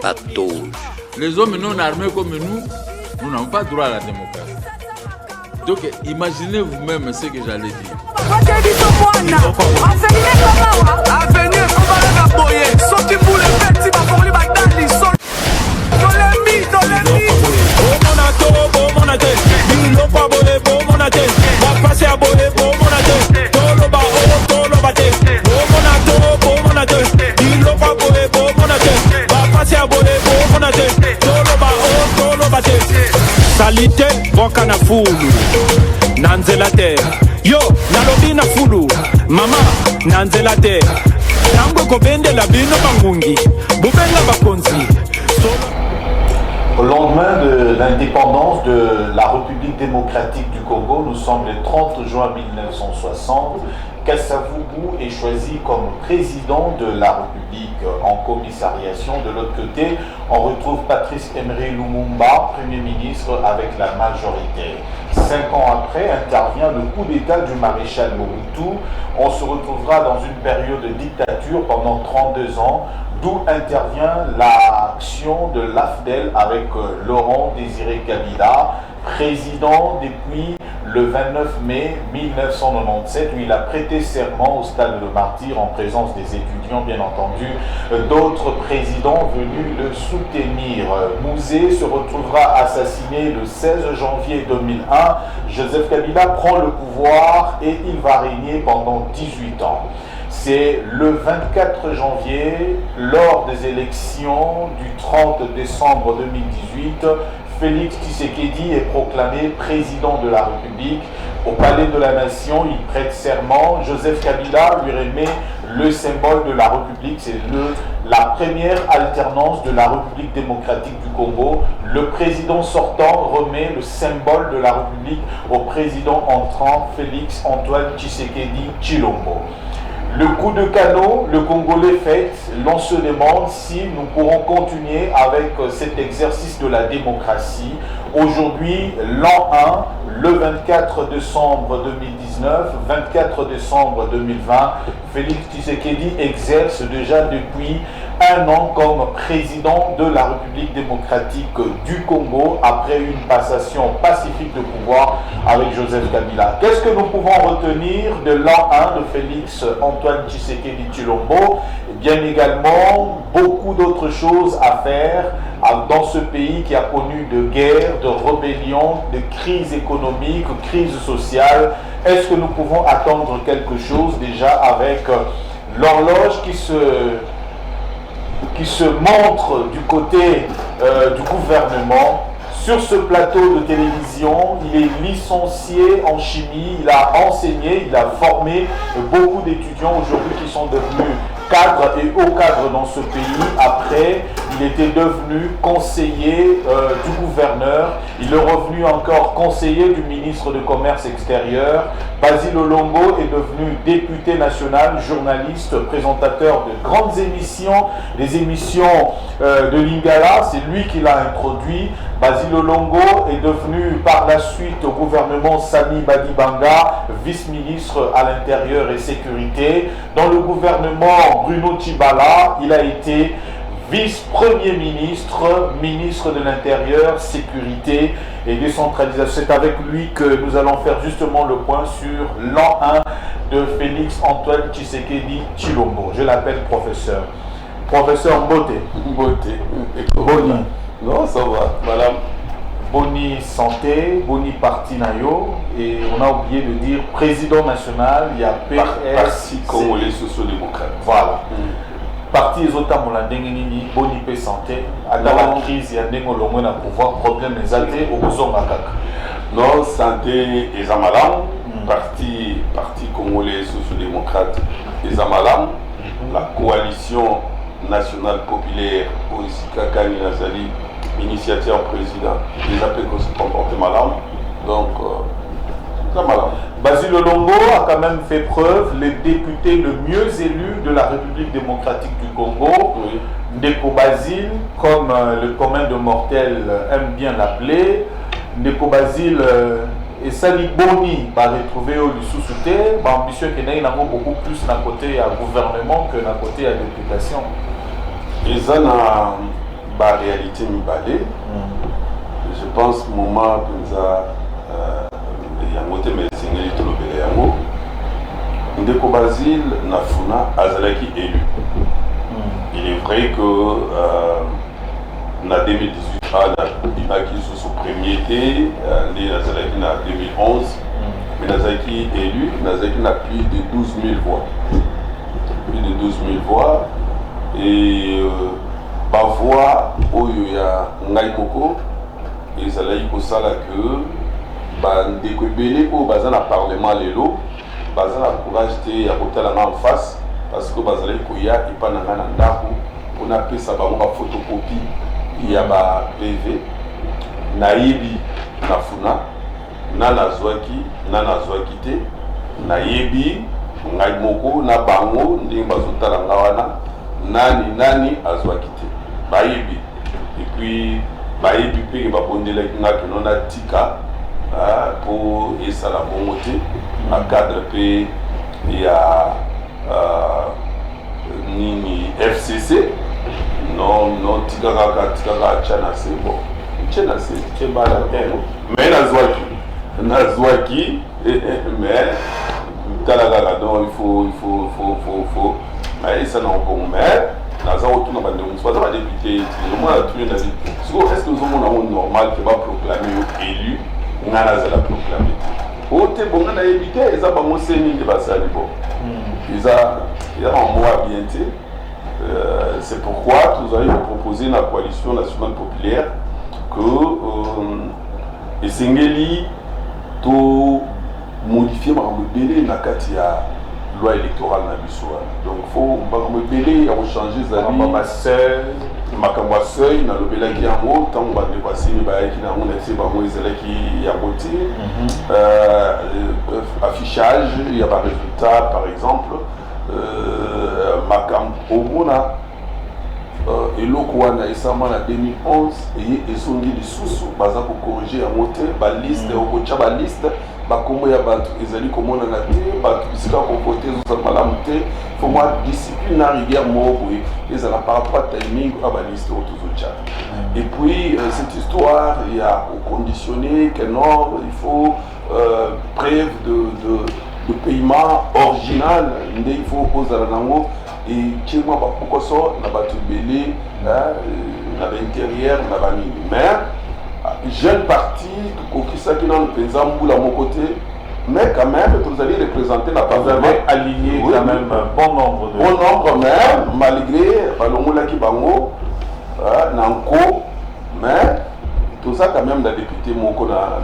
patauge. Les hommes non armés comme nous n'avons pas droit à la démocratie. Donc imaginez vous-même ce que j'allais dire. Salite boka na fulu nanzela terre yo nalobi na fulu mama nanzela terre nangwe kobendela bino bangungi bubenga bakonzi. Au lendemain de l'indépendance de la République démocratique du Congo, nous sommes le 30 juin 1960, Kasavubu est choisi comme président de la République en commissariation. De l'autre côté, on retrouve Patrice Emery Lumumba, Premier ministre avec la majorité. 5 ans après, intervient le coup d'État du maréchal Mobutu. On se retrouvera dans une période de dictature pendant 32 ans, d'où intervient l'action de l'AFDEL avec Laurent Désiré Kabila, président depuis le 29 mai 1997, où il a prêté serment au stade de Martyr en présence des étudiants, bien entendu, d'autres présidents venus le soutenir. Mouzé se retrouvera assassiné le 16 janvier 2001. Joseph Kabila prend le pouvoir et il va régner pendant 18 ans. C'est le 24 janvier, lors des élections du 30 décembre 2018, Félix Tshisekedi est proclamé président de la République. Au Palais de la Nation, il prête serment. Joseph Kabila lui remet le symbole de la République. C'est la première alternance de la République démocratique du Congo. Le président sortant remet le symbole de la République au président entrant, Félix Antoine Tshisekedi Tshilombo. Le coup de canot, le Congolais fait, l'on se demande si nous pourrons continuer avec cet exercice de la démocratie. Aujourd'hui, l'an 1, le 24 décembre 2019, 24 décembre 2020, Félix Tshisekedi exerce déjà depuis 1 an comme président de la République démocratique du Congo après une passation pacifique de pouvoir avec Joseph Kabila. Qu'est-ce que nous pouvons retenir de l'an 1 de Félix Antoine Tshisekedi Tshilombo? Bien également, beaucoup d'autres choses à faire dans ce pays qui a connu de guerres, de rébellions, de crises économiques, crises sociales. Est-ce que nous pouvons attendre quelque chose déjà avec l'horloge qui se montre du côté du gouvernement? Sur ce plateau de télévision, il est licencié en chimie, il a enseigné, il a formé beaucoup d'étudiants aujourd'hui qui sont devenus cadres et hauts cadres dans ce pays. Après, il était devenu conseiller du gouverneur, il est revenu encore conseiller du ministre de Commerce extérieur. Basile Olongo est devenu député national, journaliste, présentateur de grandes émissions, des émissions de Lingala, c'est lui qui l'a introduit. Basile Olongo est devenu par la suite au gouvernement Sami Badibanga, vice-ministre à l'intérieur et sécurité. Dans le gouvernement Bruno Tshibala, il a été vice-premier ministre, ministre de l'Intérieur, Sécurité et Décentralisation. C'est avec lui que nous allons faire justement le point sur l'an 1 de Félix Antoine Tshisekedi Tshilombo. Je l'appelle professeur. Professeur Mbote. Mbote. Boni. Non, ça va, madame. Boni Santé, Boni Parti Nayo, et on a oublié de dire président national, il y a PS. Parti congolais social-démocrate. Voilà. Parti ezotambola ndenge nini Boni pe santé ata la crise ya ndenge olongo na pouvoir problème ezate okozonga kaka. Non, santé eza malamu. Parti congolais social-démocrate eza malamu. La coalition nationale populaire Oisika Kani Nazali, initiateur président, les appels qu'on se comporte malamu. Donc ça malamu. Basile Olongo a quand même fait preuve, le député le mieux élu de la République démocratique du Congo. Oui. Ndeko Basile, comme le commun de mortels aime bien l'appeler, Ndeko Basile et Sali Boni va retrouver au sous-souté, ambition qu'il y a beaucoup plus d'un côté à gouvernement que d'un côté à députation. ils ont la réalité mibale. Je pense que moment que nous avons Ndeko Basile Nafuna Azalaki élu. Il est vrai que en 2018, il a qui sous premier été, Nazalaki en 2011, mais Nazalaki élu, Nazalaki n'a plus de 12 000 voix. Plus de 12 000 voix. Et par voix, il y a Ngaïmoko, et ça l'a eu pour ça que Ndeko Belé, au Parlement Lelo, bazala courage te ya kotala en face parce que bazala koya ipananga na ndako pona pesa bango ba photocopie ya ba PV nayibi nafuna na nazwaki te nayibi ngai moko na bango ndenge bazotala ngawana nani azwaki te bayibi et puis bayibi pe ba bondela ngaki nona tika pour esala bongo te na cadre pe ya nini FCC non tikaka chana se bon chana se chebala mais nazwaki mais talaka donc il faut mais ça non bon mais naza otuna bande soit ba député moi tout na dit est-ce que nous avons un monde normal qui va proclamer élu ngana za la proclamer ote bonga na éviter eza ba moseni de basali bon il y a un mot à bien dire. C'est pourquoi nous allons proposer la coalition nationale populaire que Esengeli to modifier ma rebelle na kati ya loi électorale na biso. Donc faut ba rebelle ya changer zali makambo ya seuil na lobela ki yango tango ba dépasser ni ba ki na on essaie ba mo ezela ki ya côté affichage il y a pas résultat par exemple makambo omona eloko wana esama na 2011 et esongi lisusu baza ko corriger ya moté ba liste okocha ba liste bakombo ya bato ezali komona na te bato bisika ko voter zo malamu te faut moi discipline na rigueur moko ezala par rapport à timing à ba liste otozocha et puis cette histoire il y a conditionné que non il faut preuve de paiement original il faut ozala nango et qui moi pourquoi ça na bato belé na l'intérieur na bani mais jeune parti qui ça qui dans le président Mboula mon côté mais quand même vous allez représenter la base avec aligné quand même bon nombre même malgré balongola ki bango nanko mais tout ça quand même la député moko na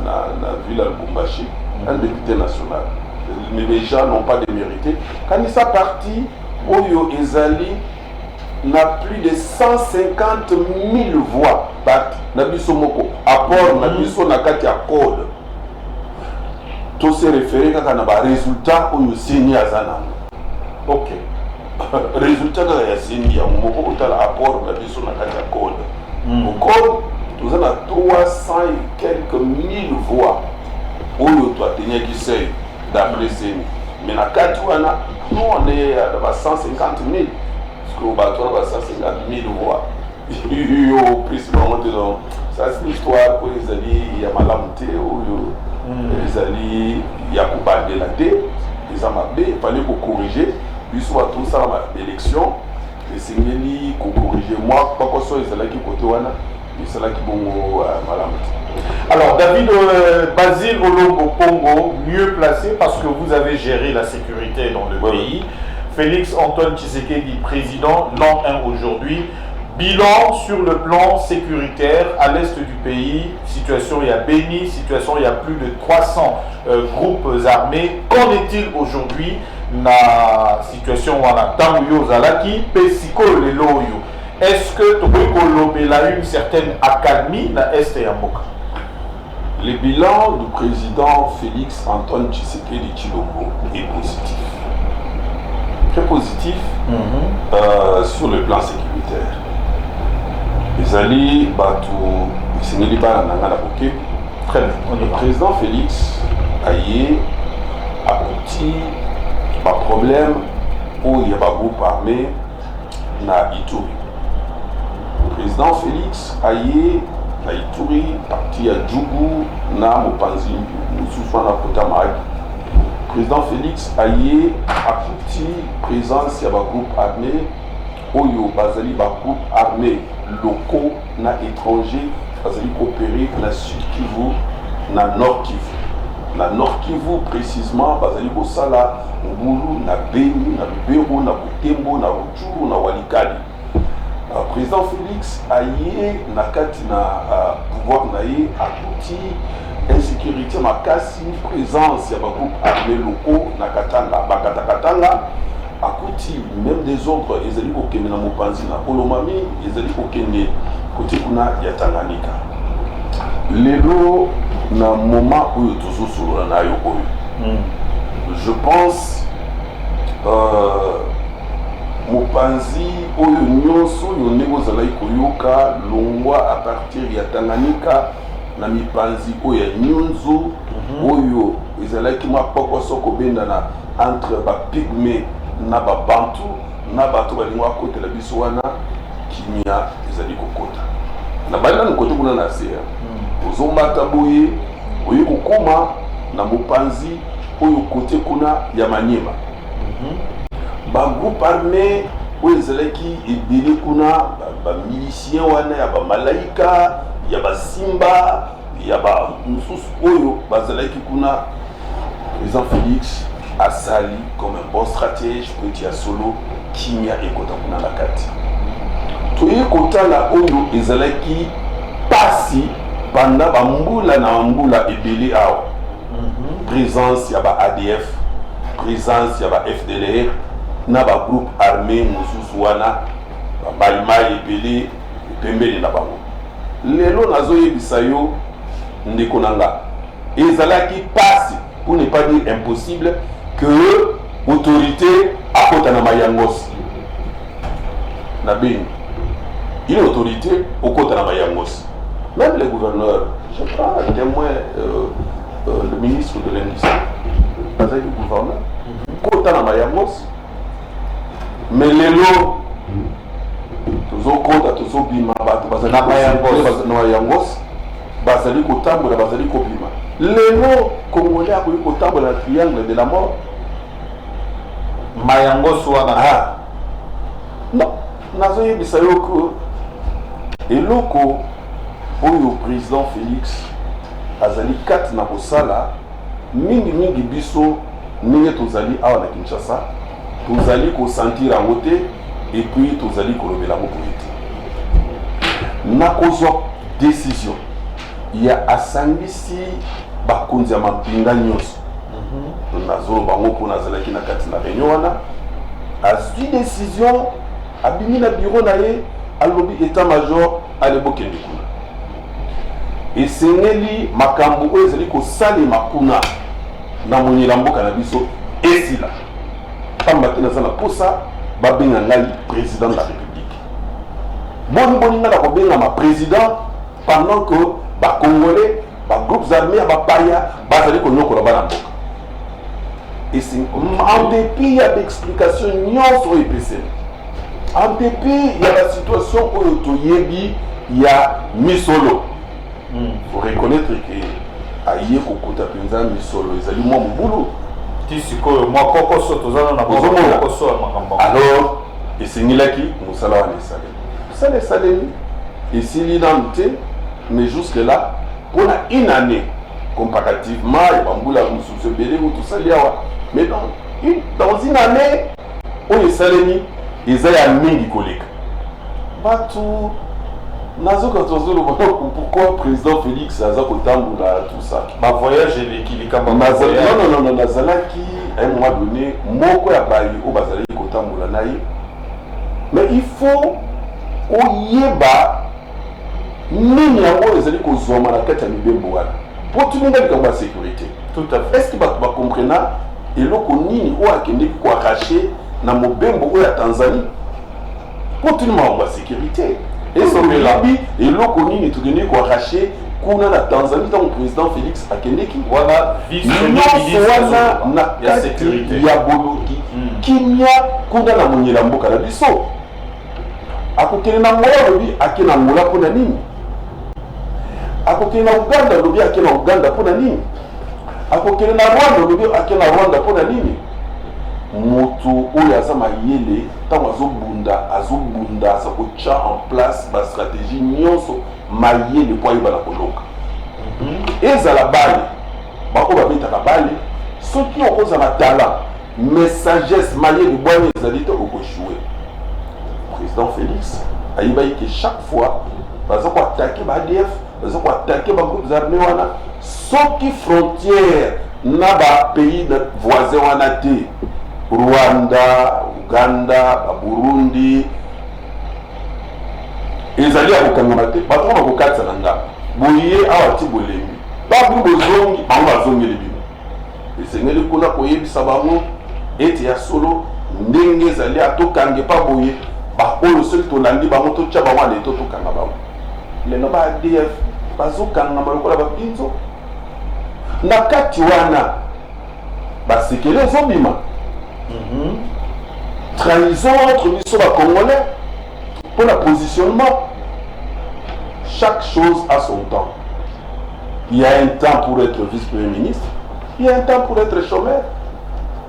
ville à Lubumbashi un député national mais les gens n'ont pas démérité quand il s'est parti Oyo Ezali n'a plus de 150 000 voix Nabiso Moko apport Nabiso Nakati à code tout se référé quand on a résultat Oyo signé à Zana ok résultat quand il y a signé à Moko apport Nabiso Nakati à code au code tout ça a 300 et quelques mille voix Oyo toi tenir qui sait d'après signé mais la Katouana, nous on est à 150 000. Parce qu'au bateau, on a 150 000 voix. Ça c'est l'histoire pour les alliés, il y a Malamté, les alliés, il y a Kouba de la thé, les Amabé, il fallait qu'on corriger. Puis soit tout ça, l'élection, les Sengeli, qu'on corrige. Moi, pas que ce soit les alliés qui côté Wana, c'est là qui vont Malamté. Alors David Basile Olongo Pongo, mieux placé parce que vous avez géré la sécurité dans le pays. Félix Antoine Tshisekedi, président, l'an 1 aujourd'hui. Bilan sur le plan sécuritaire à l'est du pays. Situation il y a Béni, situation il y a plus de 300 groupes armés. Qu'en est-il aujourd'hui? La situation wana Tanguyo Zalaki, Pesiko Leloyo. Est-ce que tu a une certaine accalmie dans l'est et à Moka? Le bilan du président Félix Antoine Tshisekedi Tshilombo est positif. Très positif sur le plan sécuritaire. Les alliés Batou Sénéliba Nangana Boké. Très bien. Le président Félix Aye a petit problème où il y a un groupe armé na Ituri. président Félix aye na Ituri parti ya Djougou na mopanzi mosusu wana kota Maraki. Président Félix aye akuti présence ya bagroupe armé oyo bazali bagroupe armé locaux na étranger bazali coopérer na Sud Kivu na Nord Kivu. Na Nord Kivu précisément bazali kosala ngulu na Beni na Lubero na Butembo na Rutshuru na Walikali. Président Félix aye na kati na pouvoir na ye akuti insécurité makasi présence ya bagroupe armés locaux na Katanga Katanga akuti même des ordres ezali kokende na mopanzi na Olomami ezali kokende côté kuna ya Tanganyika. Lelo na moment oyo tozosolola na yo oyo je pense mopanzi oyo nyonso yo ndenge ozalaki koyoka longwa à partir ya Tanganyika na mipanzi oyo ya nyonso oyo ezalaki mapokoso kobendana entre bapigme na babantu na bato balingwa kotela biso wana kimia ezali kokota na banda nkote kuna na se ozombata boye oyo kokoma na mopanzi oyo kote kuna ya Manyema groupe armé oyo ezalaki ebele kuna bamilicien wana ya bamalaika ya basimba ya bamosusu oyo bazalaki kuna. Président Félix asali comme un bon stratège petit ya solo kimia ekota kuna na kati toye kotala oyo ezalaki pasi banda bambula na mbula ebele awa présence ya ba ADF présence ya ba FDLR na ba groupe armé mosusu wana balima ebele pembeni na bango. Lelo nazoyebisa yo ndeko nanga ezalaki pasi pour ne pas dire impossible que autorité akota na mayangos na Beni une autorité okota na mayangos. Même les gouverneurs, je prends un témoin le ministre de l'industrie bazali gouverneur kota na mayangos mais lelo tozokota tozobima bato bazali na mayangos bazali kotambola bazali kobima. Lelo Congolais akoki kotambola na triangle de la mort mayangos wana non nazoyebisa yo ko eloko oyo président Félix azali kati na kosala mingi biso ndenge tozali awa na Kinshasa tozali kosentir yango te et puis tozali kolobela yango boye te na kozwa décision ya asangisi bakonzi ya mampinga nyonso nazoloba yango mpo nazalaki na kati na réunion wana azwi décision abimi na bureau na ye alobi état major alebokende kuna esengeli makambo oyo ezali kosalema kuna na monyela mboka na biso esila pamba te naza na posa babenga ngai président de la république boni nga na kobengama président pendant que bacongolais bagroupes armés ya bapaya bazali konyokola bana mboka en dépit ya baexplication nyonso oyo epeseli en dépit ya basituation oyo toyebi ya misolo faut reconnaître que aye kokota mpenza misolo ezali mwa mobulu ti sikoyo mwa kokoso tozana na kokoso ya makambo. Alors esengelaki mosala wana esalemi mosala esalemi esili nanu te mais jusque là mpona une année comparativement ya bambula mosusu ebele ko tosali awa mais dans une année oyo esalemi eza ya mingi koleka bato nazoka tozoloba pourquoi président Félix aza kotambola tout ça ba voyage eleki likambo non nazalaki à un moment donné moko ya bayi oyo bazalaki kotambola na ye mais il faut oyeba nini yango ezali kozwama na kati ya mibembo wana po tuninga likambo ya sécurité. Tout à fait. Est-ce que bato bakomprena eloko nini oyo akendeki koarrache na mobembo oyo ya Tanzanie po tuninga makambo ya sécurité? esobi eloko nini tokendeki koarrache kuna na Tanzanie ntango président Félix akendeki wana nyonso wana na kati ya boloki kimia kuna na monyela mboka na biso akokende na Angola lobi ake na Angola mpona nini, akokende na Uganda lobi ake na Uganda mpona nini, akokende na Rwanda lobi ake na Rwanda mpona nini. Moto oyo aza mayele ntango azobunda aza kotya en place bastratégie nyonso mayele po ayeba na koloka. Ezala bale baoyo babetaka bale soki okozala talent mais sagesse mayele bwana ezali te okoshue. Président Félix ayebaki ke chaque fois baza koatake ba ADF, baza koatake bagroupes armés wana soki frontière na bapays voisin wana te, Rwanda, Uganda, Burundi, ezali ya kokangama te, bato bakokatisa na ngamba boye awa ti bolembi babulu bozongi bango bazongeli bino. Esengeli kuna koyebisa bango ete ya solo ndenge ezali atokange pa boye baoyo soki tolandi bango totya bango aleto tokanga bango. Lelo ba ADF bazokangama lokola bapinzo na kati wana basekele ezobima. Trahison entre biso ba Congolais pour le positionnement. Chaque chose a son temps. Il y a un temps pour être vice-premier ministre, il y a un temps pour être chômeur.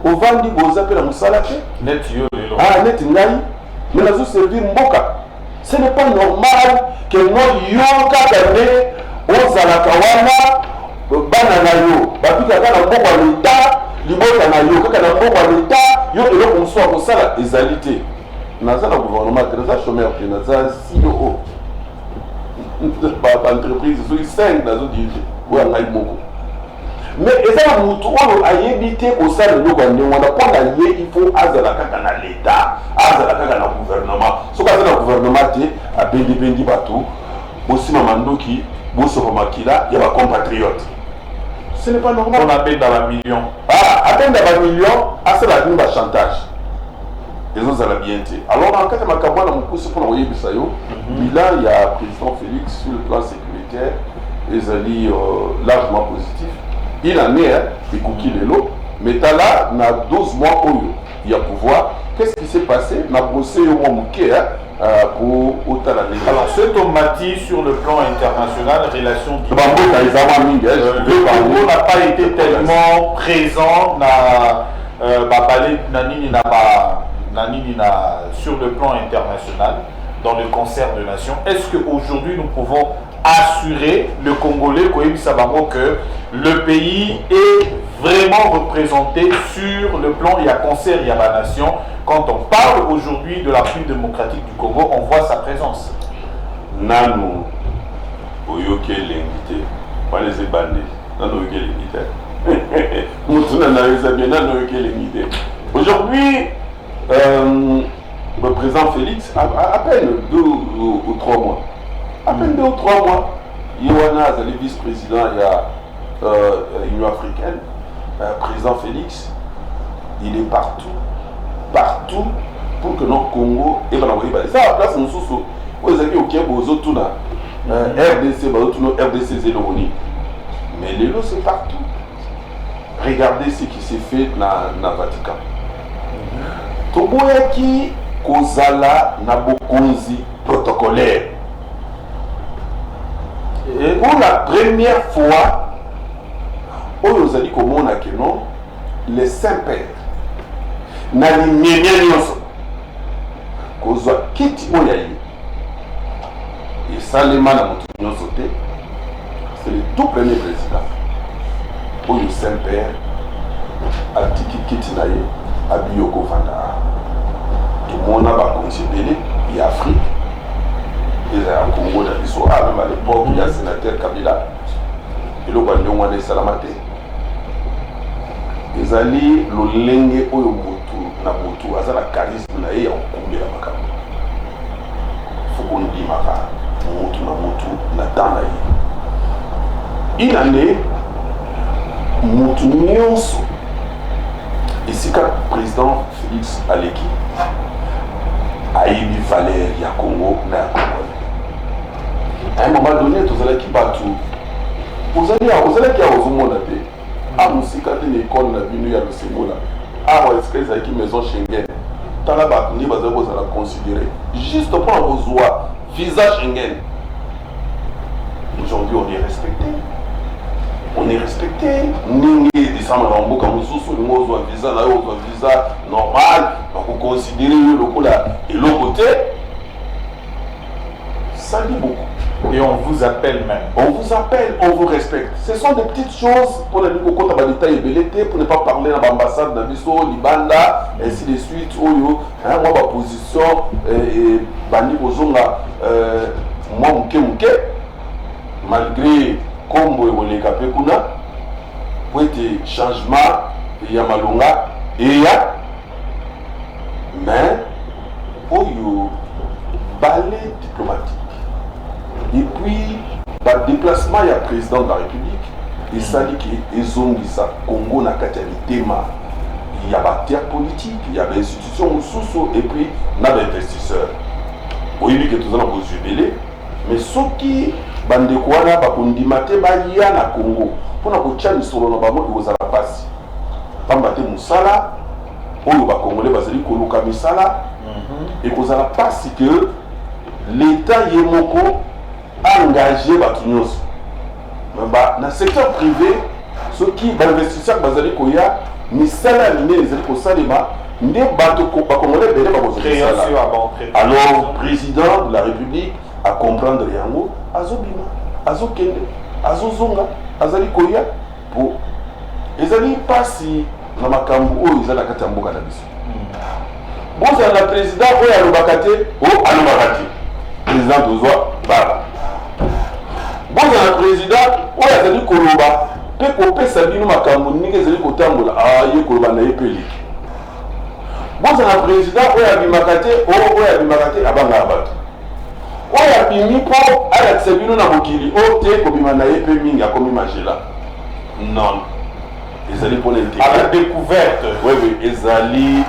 Au Vandi Boza la Moussalake, net ngai, mais nous avons servi Mboka. Ce n'est pas normal que nous yoka kane aux alakawana bananayo, babika kana Mboka l'État, libota na yo kaka na Mboka l'État, yo eloko muso ko sala ezalité. Naza na gouvernement, naza chômeur, naza CEO. Entreprise sur 5 dans dirige ou en aille beaucoup. Mais ça mutu oyo ayebite ko sala no kwa ndenge wana pona ye il faut azala kaka na l'État, azala kaka na gouvernement. So ka na gouvernement te a bendi bato, bosi mamandoki, boso makila ya ba compatriotes. Ce n'est pas normal. On appelle dans la million. Ah, atteindre dans la million, c'est la ligne de chantage. Et nous allons bien dire. Alors, en cas de Makabouana, mon pour envoyer Bissayo, là, il y a le président Félix sur le plan sécuritaire, ils allaient largement positif. Il en est, il cookie les lots, mais là, il y a 12 mois où il y a pouvoir. Qu'est-ce qui s'est passé? On a bossé au moins pour autant la légalité. Alors, ce tomati sur le plan international, relation le Congo n'a pas été tellement présent sur le plan international dans le concert de nations. Est-ce qu'aujourd'hui nous pouvons assurer le Congolais que le pays est vraiment représenté sur le plan, il y a concert, il y a la nation. Quand on parle aujourd'hui de la République démocratique du Congo, on voit sa présence. Nano, oyoke l'ingité, pas les ébandés, nano oyoke l'ingité. Moutouna nano oyoke l'ingité. Aujourd'hui, le président Félix, à peine 2 ou 3 mois, à peine 2 ou 3 mois, Yohanna Azali, vice-président, il y a l'Union africaine, président Félix, il est partout pour que notre Congo et ça à la place nous sous aux amis au RDC RDC Zéloroni, mais les lots c'est partout. Regardez ce qui s'est fait dans le Vatican. Toboyaki kozala na bokonzi protocolaire. Et pour la première fois, nous allons comprendre que non, les Saint-Pères na limemia nyonso kozwa kiti oyo ya ye esalema na moto nyonso te. C'est le tout premier président oyo Saint-Père atiki kiti na ye abi okovanda. Tomona bakonzi ebele ya Afrique ezala ya Congo na biso même à l'époque il y a sénateur Kabila eloko ya ndenge wana esalama te. Ezali lolenge oyo motu na motu aza na charisme na ye ya kokumbela makambo foko ndimaka motu na motu na temps na ye inane motu nyonso esika président Félix aleki ayebi valeur ya Congo na ya Congo. À un moment donné tozalaki bato ozalaki ya ozomona te amusika te na école na bino ya losengo la awa esika ezalaki maison Schengen tala bakundi baza kozala considéré juste pour kozwa visa Schengen. Aujourd'hui on est respecté. On est respecté. Ningi descendre en boka mususu ni ozwa visa na yo ozwa visa normal ba ko considérer yo lokola et l'autre côté ça dit beaucoup. Et on vous appelle même. On vous appelle, on vous respecte. Ce sont des petites choses pour les Nikoko Tabanita et Belete, pour ne pas parler dans l'ambassade d'Abisso, Libanda, ainsi de suite. Oyo, moi, ma position, Bandi Bozonga, moi, Mouke, malgré Kombo et les Kapekuna, pour être changement, il y a Malonga, et il y a, mais, Oyo, balai diplomatique. Et puis, le déplacement, il y a le président de la République, et ça dit qu'il y a Congo, il y a la terre politique, il y a des institutions, et puis il y a des investisseurs. Oui, il y a tout ça dans vos jubilés, mais ceux qui sont des Kouana, ils sont na Congo. Pour nous dire qu'ils sont là, ils sont là. Ils sont là, ils sont là, ils sont là, et qu'ils sont là parce que l'État est engagé dans le secteur privé, ceux qui sont investisseurs, ni salaire ni les salima ni bateau congolais belé alors président de la République à comprendre yango azobima azokende azozonga azali koya pour ezali pasi na makambo oyo ezala kati ya mboka na biso boza na président oyo alobaka te o alobaka te président tozwa baba boza na président oyo azali koloba pe kopesa bino makambo ndenge ezali kotambola ye koloba na ye pe leki boza na président oyo abimaka te oyo abimaka te abanga bato oyo abimi mpo alakisa bino na mokili oyo te kobima na ye pe mingi akomi magela non ezali mpona à la découverte oui ezali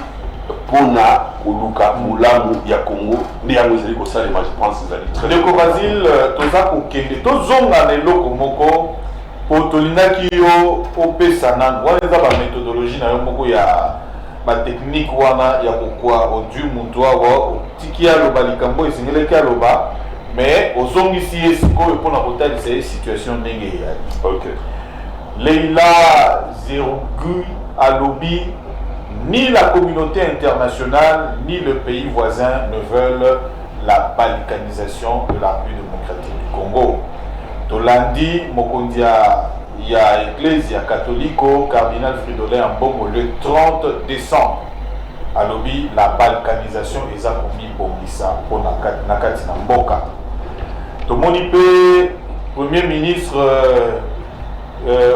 mpona koluka molamu ya Congo nde yango ezali kosalema je pense ezali très ndeko Basile toza kokende tozonga na eloko moko po tolingaki yo opesa nanu wana eza baméthodologie na yo moko ya batechnique wana ya kokwa odwi mutu awa otiki aloba likambo esengelaki aloba mais ozongisi ye sikoyo mpona kotalisa ye situation ndenge eyali okay. Leila Zerugui alobi ni la communauté internationale ni le pays voisin ne veulent la balkanisation de la République démocratique du Congo. Tolandi Mokondia ya Ecclesia Catholico Cardinal Fridolin Ambongo le 30 décembre. Alobi la balkanisation eza komi bongisa pour nakati na mboka. Tomoni pe Premier ministre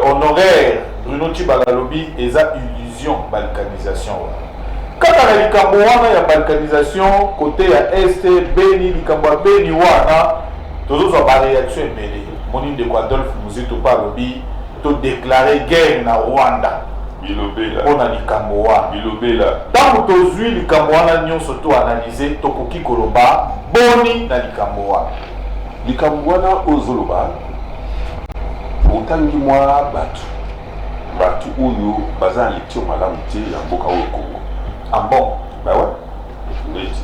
honoraire Bruno Tshibala alobi eza illusion balkanisation. Kaka na likambo wana ya balkanisation côté ya Est Beni likambo ya Beni wana tozozwa ba réaction ebele. Moni de Adolphe Muzito pa alobi to déclarer guerre na Rwanda. Bilobela. Pona likambo wana. Bilobela. Tango tozwi likambo wana nyonso to analyser tokoki koloba boni na likambo wana. Likambo wana ozoloba otangi mwa batu oyo baza na lecture malamu te ya mboka oyo Congo. Ah bon? Bah ouais. Neti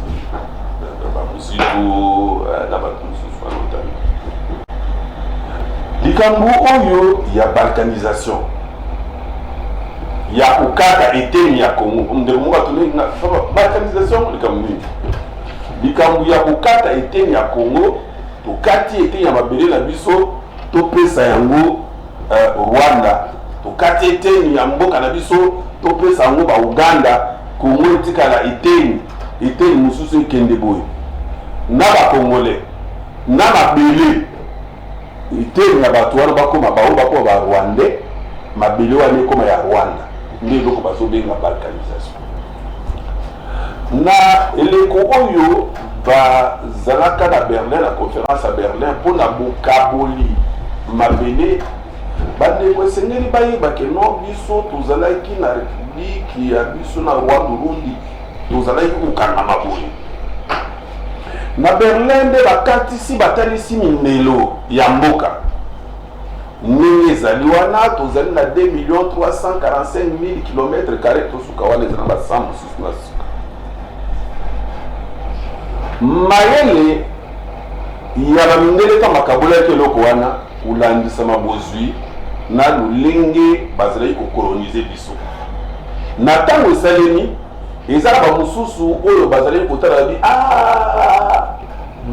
Muzito na bato mosusu wana otangi likambo oyo ya balkanisation ya kokata eteni ya Congo ndeko moko atuni na balkanisation likambo nini likambo ya kokata eteni ya Congo tokati eteni ya mabele na biso topesa yango Rwanda tokati eteni ya mboka na biso topesa yango ba Uganda Congo etikala eteni mosusu ekende boye na ba Congolais na mabele eteni ya bato wana bakoma bao bakoma ba Rwandais mabele wana ekoma ya Rwanda nde eloko bazobenga balkanisation na eleko oyo bazalaka na Berlin na conférence à Berlin mpona bokaboli mabele bandeko esengeli bayebake no biso tozalaki na république ya biso na Rwanda Burundi tozalaki kokangama boye na Berlin nde bakatisi batalisi mindelo ya mboka ndenge ezali wana tozali na 2 345 000 km² tosuka wana eza na basambo mosusu na suka mayele ya bamindele kama kabula ke loko wana kulandisa mabozwi na lulenge bazali ko coloniser biso na tango esalemi ezala ba mususu oyo bazali kotala bi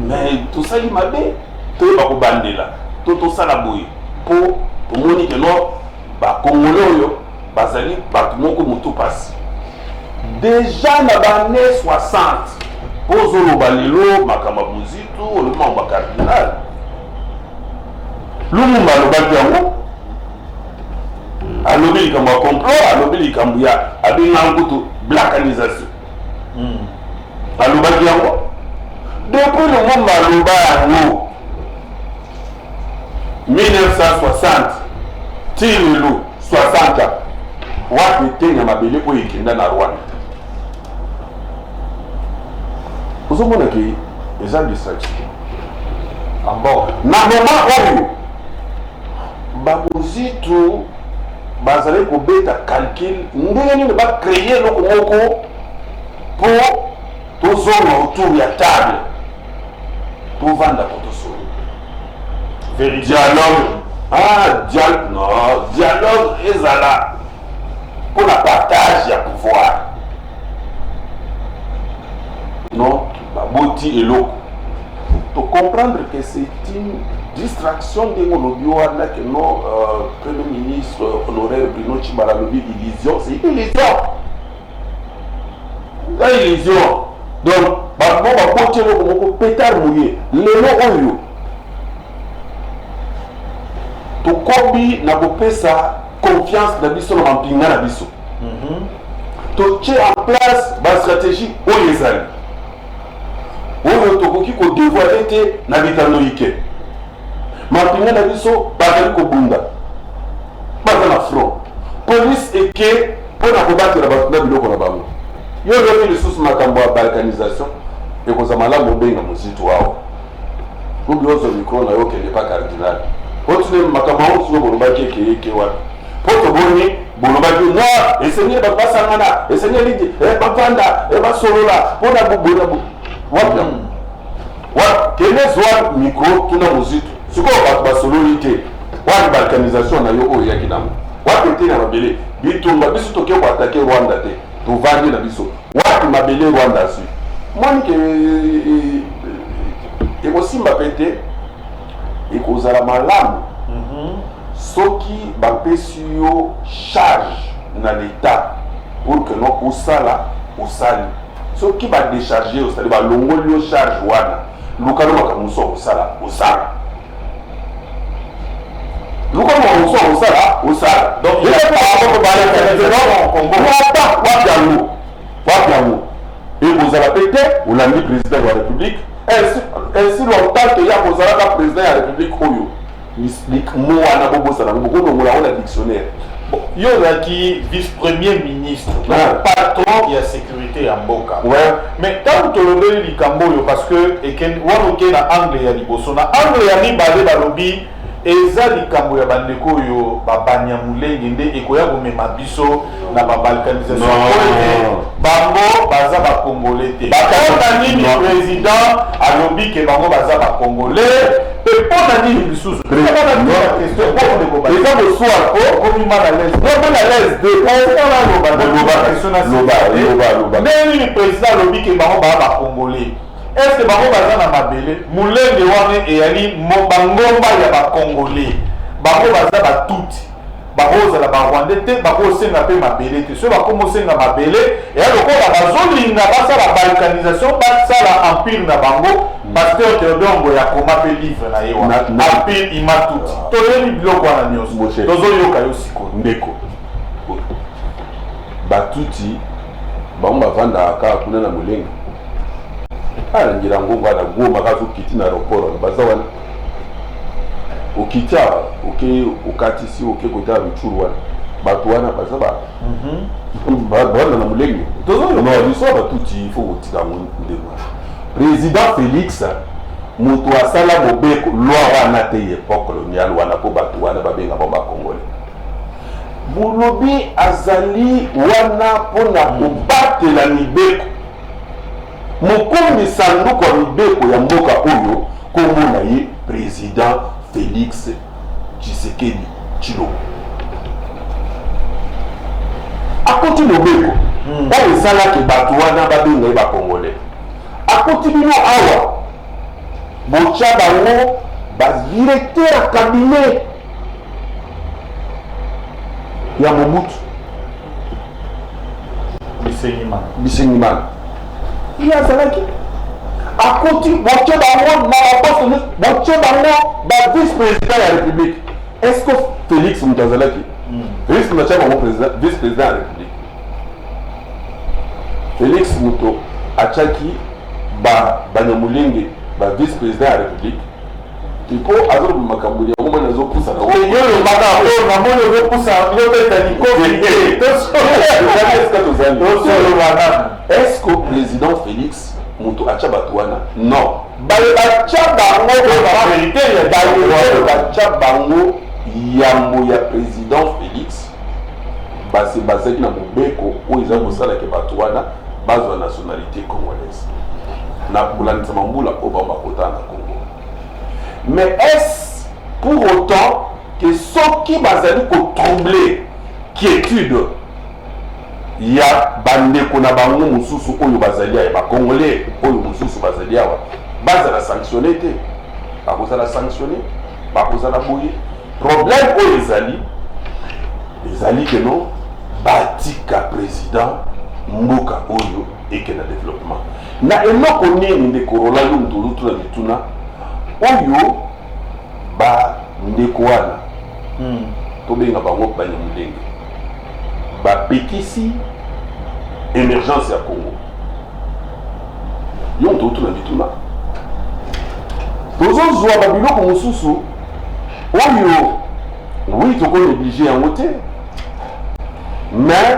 mais tosali mabe toyeba kobandela tosala boye po tomoni ke no bakongole oyo bazali bato moko motu pasi déjà na bane 60 ozoloba lelo makambo ya buzitu olobima bakardinal lumumba alobaki yango alobi likambo ya complot alobi likambo ya abenga nkutu blackanisation alobaki yango depuis lumumba aloba yango 1960 ti lelo 60 wapi etenya mabele oyo ekenda na Rwanda ozomona ke eza distraction na moment oyo babuzitu bazali kobeta calcul ndenge nini bacreye eloko moko po tozonga autour ya table tovanda po tosolo dialogue ezala pour la partage ya pouvoir non baboti eloko to comprendre que c'est une distraction de l'olobi wana que non premier ministre honoraire Bruno Tshibala lobi illusion c'est une illusion donc baboti eloko moko pétard mouillé lelo oyo tokobi na kopesa confiance na biso na mampinga na biso totie en place ba stratégie oyo ezali oyo tokoki kodévoile te na bitano yike mampinga na biso bazali kobunda baza na front police eke mpona kobatela bato na biloko na bango yo lobi lisusu makambo ya balkanisation ekoza malamu obenga mozitu awa obi ozo mikro na yo kende pa cardinal otune makambo oyo suko bolobaki ekeyeke wana po toboni bolobaki no esenye bato basangana esenye lidi bavanda basolola mpona bobona wapya kende zwa mikro tuna mozitu sikoyo bato basololi te wani balkanisation na yo oyo yaki nango wapi te na mabele bitumba biso toke koatake Rwanda te tovandi na biso wapi mabele Rwanda asi moni ke ekosimba pe te ekozala malamu soki bapesi yo charge na l'état pour que non osala osali soki badécharge yo c'est-à-dire balongoli yo charge wana lukalo makambo so osala donc il est pas et vous avez pété ou l'ami président de la République ainsi longtemps que y a un président de la République oyo moi na bobo ça na beaucoup de moula on a dictionnaire yo qui vice-premier ministre patron de la sécurité à Mboka mais tant que le likambo yo parce que eken wanoke na angle ya liboso na angle ya mibale balobi eza likambo ya bandeko yo babanya mulenge nde ekoya komema biso na babalkanisation bango baza ba congolais te bakona nini président alobi ke bango baza ba congolais pe pona nini bisusu eza le soir komi mal à l'aise nini président alobi ke bango baza ba congolais. Est-ce que bango baza na mabele mulenge wana eyali bangomba ya ba congolais bango baza ba tuti bango za la ba rwandais te bango senga pe mabele te so bakomo senga mabele ya lokola bazolinga basala balkanisation basala empire na bango pasteur Théodore ya koma pe livre na ye wana empire imatuti toyeli biloko wana nyonso tozoyoka yo siko ndeko batuti bango bavanda kaka kuna na mulenge ngira ngongo ana goma kazo kiti na aéroport baza wana okita okatisi kota bichuru wana bato wana baza bana na mulenge tozo no biso batuti faut kotika ndeko président Félix moto asala mobeko loi wana te époque coloniale wana ko bato wana babenga bomba congolais bulobi azali wana pona kobatela mibeko mokonzi sanduku ya mibeko ya mboka oyo komona ye président Félix Tshisekedi Tshilombo akoti lobeko oyo esalaki bato wana babenga ye bakongolais akoti bino awa botya bango badirecteur ya cabinet ya Mobutu Bisengimana ye azalaki akoti botya bango na baposte botya bango bavice président ya république. Est-ce que Félix moto azalaki Félix moto atya bango vice président ya république. Félix moto atyaki banyamulenge vice président ya république ipo azoloba makambo yango mwana azopusa na yo lobaka oyo namoni ozopusa yobeta est-ce que président Félix moto atya bato wana non batya bango yambo ya président Félix base bazaki na mobeko oyo eza kosalaki bato wana bazwa nationalité congolaise na kolandisa mambula oyo bakotana na Congo. Mais est-ce pour autant que ceux qui bazali troubler quiétude ya bandeko na bango mususu oyo bazali ya bakongolais oyo mususu bazali awa bazala sanctionné te bakozala sanctionné bakozala boye problème oyo ezali que non batika président mboka oyo ekena développement na eloko nini ndeko Rolando Ntulutu na mituna oyo bandeko wana tobenga bango banyamulenge bapekisi émergence ya Congo yo Ntulutu na mituna tozozwa babiloko mosusu oyo oui tokonéglige yango te mais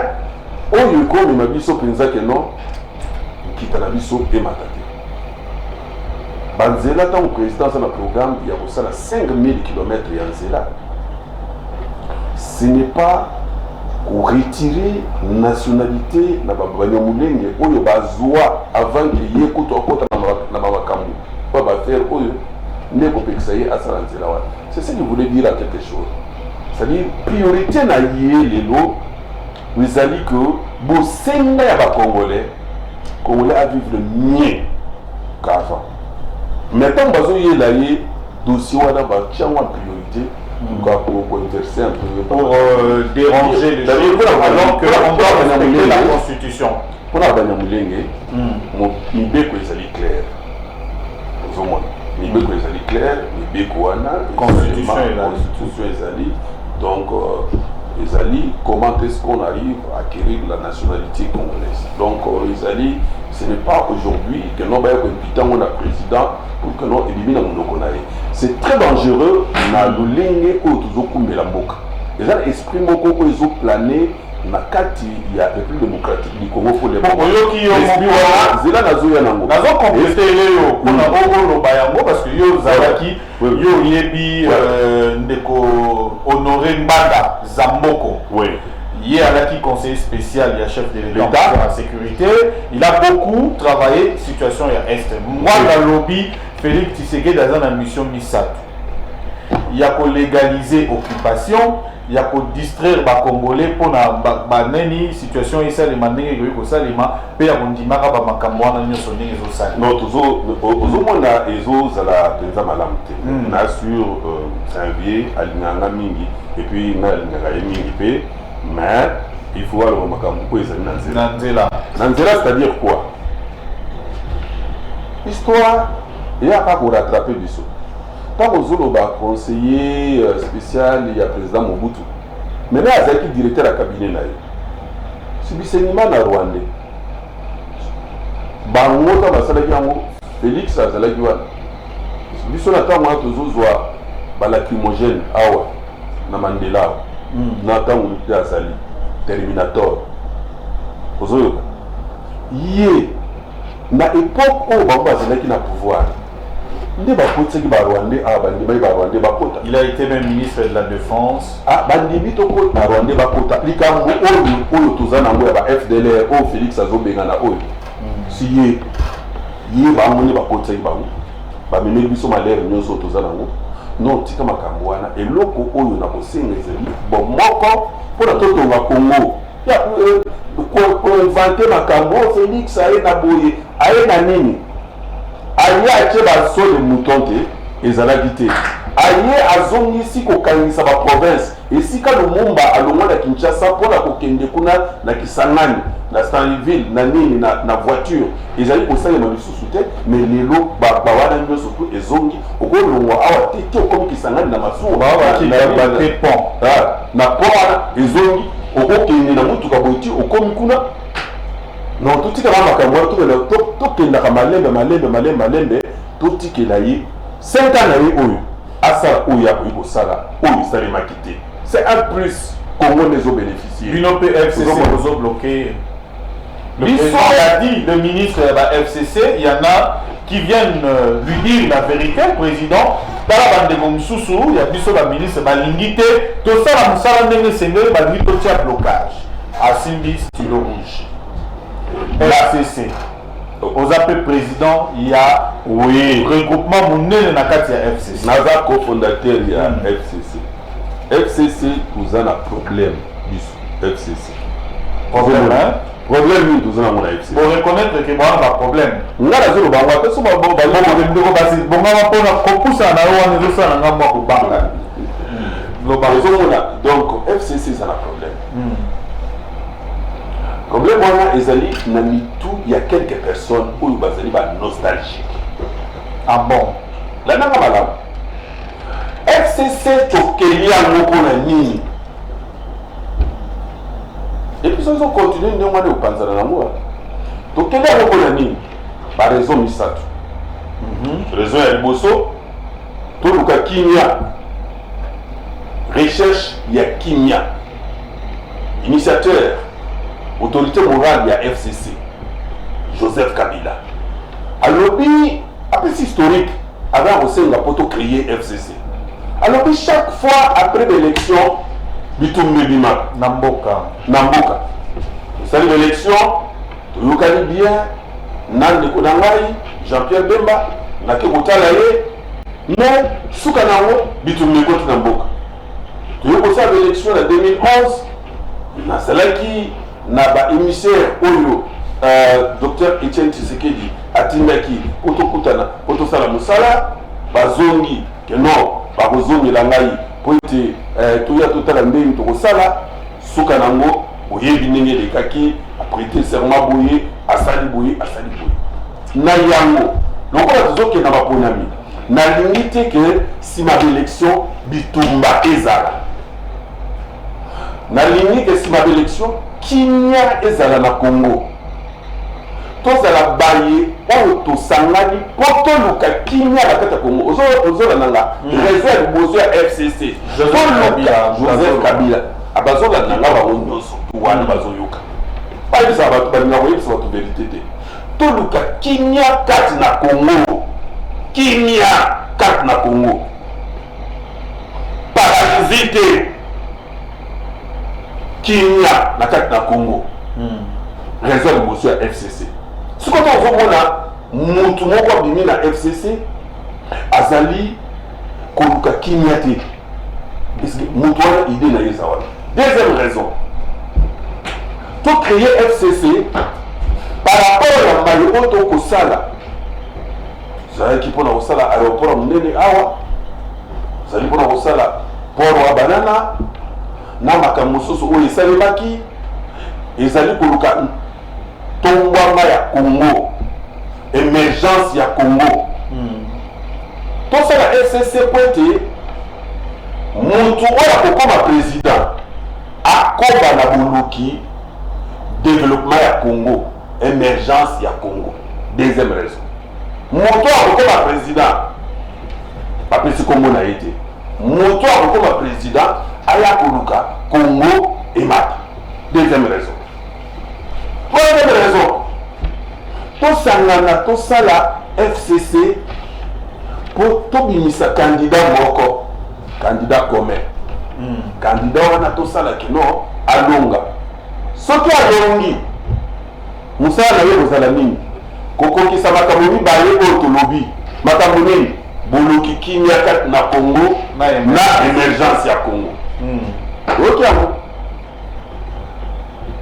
oyo ekomema biso mpenza ke non nkita na biso emata te banzela ntango présidence na programme ya kosala 5000 km ya nzela ce n'est pas koretirer nationalité na banyamulenge oyo bazwa avant ke ye kutu akota na bamakambo po bafere oyo nde kopekisa ye asala nzela wana. C'est ce que je voulais dire à quelque chose, c'est-à-dire priorité na ye lelo ezali que bosenga ya bakongolais à vivre mieux qu'avant. Maintenant bazoyela ye dossier wana batiango en priorité pour inverser un peu, pour déranger les choses alors qu'on doit respecter la constitution. Pour la banyamulenge mibeko ezali clair ozomona mibeko ezali clair mibeko wana constitution ezali donc ezali comment est-ce qu'on arrive à acquérir la nationalité congolaise. Donc ezali ce n'est pas aujourd'hui que nous avons un président pour que nous éliminions mon okonaye. C'est très dangereux na lolenge ko tozokumbela mboka. Les esprit moko ko ezo planer na kati ya République démocratique du Congo pour les boyoki yo zela nazoya nango nazo compléter yo kuna boko lo bayango parce que yo zalaki yo yebi ndeko Honoré Mbanda Zamboko. Oui. Il est conseiller spécial, il y a chef de l'État pour la sécurité. Il a beaucoup travaillé situation à Est. Moi, dans le lobby, Félix Tshisekedi dans une mission MISAT. Il y a qu'à légaliser l'occupation, il y a qu'à distraire les Congolais pour la situation ici, les manières que ça, les mains, puis il y a qu'à dire que les Cambouans ne sont pas les non, toujours, on a les autres à la présidence malamte. On a sur janvier, à l'Inganga Mingi, et puis on a l'Inganga Mingi. Mais il faut voir le Makambo et Nanzela. Nanzela, c'est-à-dire quoi? Histoire, il n'y a pas pour rattraper du saut. Quand vous avez un conseiller spécial, il y a le président Mobutu. Maintenant, il y a un directeur à cabinet. C'est Bisengimana na Rwanda. Bangota basalaki yango Félix azalaki wana. Biso na tango tozozwa balacrymogène awa na Mandela. N'attend où azali Terminator ozoyoka ye na époque où bamba azalaki na pouvoir nde bakotisaki barwandais bandimi barwandais bakota. Il a été même ministre de la défense. Bandimi toko barwandais bakota likambo oyo toza nango ya ba FDLR oyo Félix azobengana oyo si ye ye bamoni bakotisa bango bamemeli biso malere nyonso toza nango non tika makambo wana eloko oyo na kosenga ezali bon moko mpona totonga Congo ya koinvente makambo Félix aye na boye aye na nini aye atie baso de mouton te ezalaki te aye azongisi kokangisa baprovince esika Lumumba alongwa na Kinshasa mpona kokende kuna na Kisangani na Stanleyville na nini na voiture ezali kosalema lisusu te mais lelo bawana nyonso tu ezongi okolongwa awa te okomi Kisangani na masuwa na pont wana ezongi okokende na mutuka boiti okomi kuna non totikala makambo wana tokendaka malembe totikela ye 5 ans na ye oyo asala oyo akoki kosala oyo esalemaki te c'est un plus Congo les bénéficier. Bino FCC nous ont bloqué. Le président a dit, le ministre de la FCC, il y en a qui viennent lui dire la vérité, le président. Dans la bande de Gomsoussou, il y a biso la ministre Balingité, tout ça la moussala ndenge sengeli Balingité tient blocage. À Simbi, stylo rouge. FCC. Aux appels président, il y a regroupement monnaie na kati ya FCC. Naza cofondateur il y a FCC. FCC nous a un problème FCC. Problème, hein? Problème nous a un FCC. Pour reconnaître que bon a problème. Nga la zolo bangwa te so ba bon ba ndeko basi bonga mapona kopusa na yo wana zo na ngamba ko banga. Donc FCC ça a problème. Problème wana ezali na mitu il y a quelques personnes où bazali ba nostalgique. Ah bon. La nanga malamu. FCC tokeli yango mpona nini epuis ozo continue ndenge wana opanzana nango tokeli yango mpona nini baraison misato raison ya liboso toluka kimia recherche ya kimia initiateur autorité morale ya FCC Joseph Kabila alobi apesi historique avant kosenga poto créer FCC. Alors chaque fois après l'élection, bitumbe bima Namboka. C'est l'élection, tu connais bien, Nande Kodangai, Jean-Pierre Bemba, Nake Botalaye, mais Soukanao, bitumbe contre Namboka. Tu connais l'élection en 2011, na Salaki, na ba émissaire Oyo, Dr Etienne Tshisekedi, Atindaki, Otokutana, Otosala Musala, Bazongi, que non. Bakozongela ngai po ete toya totala ndenge tokosala suka nango oyebi ndenge elekaki aprete serment boye asali boye na yango lokola tozokenda baponami nalingi te ke nsima d'élection bitumba ezala nalingi ke nsima d'élection kimia ezala na Congo tozala baye oyo tosangani po toluka kimia na kati ya Congo ozolananga réseau ya liboso ya FCC Joseph Kabila abazolananga bango nyonso wana bazoyoka bayebisa bato balinga koyebisa bato verité te toluka kimia kati na Congo parasite kimia na kati na Congo réseau ya liboso ya FCC. Ce qu'on a mutu moko abimi na FCC azali koluka kimia te parce que mutu wana idée na yesa wana. Deuxième raison, to créer FCC par rapport à mayo oto kosala zali ki pona kosala aéroport munene awa zali pona kosala port wa banana na makambo mosusu oyo esalemaki ezali koluka tombwama ya Congo, émergence ya Congo. Tout ça la FCC pointe, mutu oya kokoma président, akoba na buluki, développement ya Congo, émergence ya Congo. Deuxième raison. Mutu oya kokoma président, bapesi Congo na été. Mutu oya kokoma président, aya koluka Congo et mata. Deuxième raison. Troisième raison, tosangana tosala FCC pour tobimisa candidat moko, candidat commun. Candidat wana tosala kino alonga. Soki alongi, musala na ye kozala nini? kokokisa makambo mibale oyo tolobi makambo nini boluki kimia kati na Congo na émergence ya Congo oyoki yango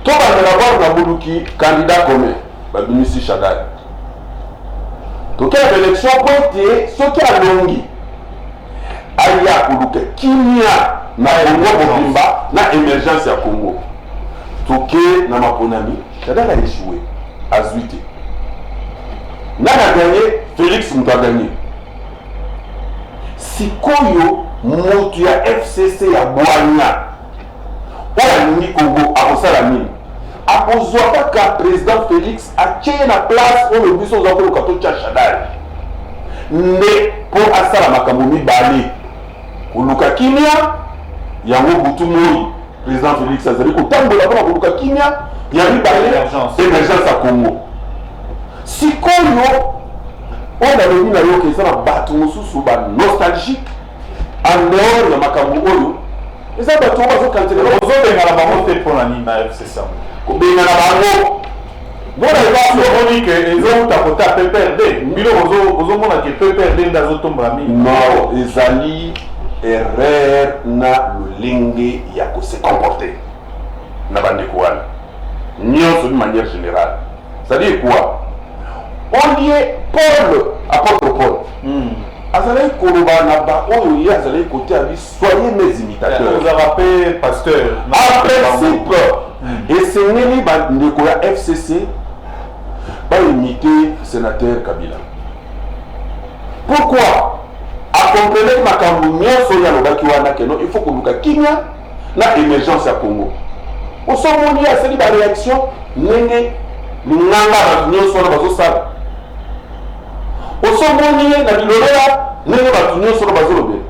to bandela voir na boluki candidat commun babimisi Shadari tokea élection po ete soki alongi aya koluka kimia na Congo mobimba na émergence ya Congo toke na maponami Shadari a échoué azwi te nani a gagné Félix moto a gagné sikoyo moto ya FCC ya bwanya oyo alingi Congo akosala nini akozwa kaka président Félix atie na place oyo biso oza koluka totya Shadari nde mpo asala makambo mibale koluka kimia yango butu moi président Félix azali kotambola mpona koluka kimia ya mibale émergence ya Congo sikoyo oyo nalobi na yo eza na bato mosusu banostalgique en dehors ya makambo oyo eza bato oyo bazokantela ozobengana bango te mpona nini na FCC kobengana bango bona ezomoni ke ezouta kota PPRD bino ozomona ke PPRD nde azotombola mingi non ezali erreur na lolenge ya kose comporter na bandeko wana nyonso d'une manière générale c'est-à-dire quoi on y est Paul apôtre Paul azalaki koloba na baoyo ye azalaki côté ya bi soyez mes imitateurs ozala mpe pasteur en principe esengeli bandeko ya FCC baimite sénateur Kabila pourquoi akomprene makambo nyonso oyo alobaki wana keno il faut koluka kimia na émergence ya Congo osomoni asali baréaction ndenge linganga bato nyonso wana bazosala osomoni ye na bilolea ndenge bato nyonso wana bazolobela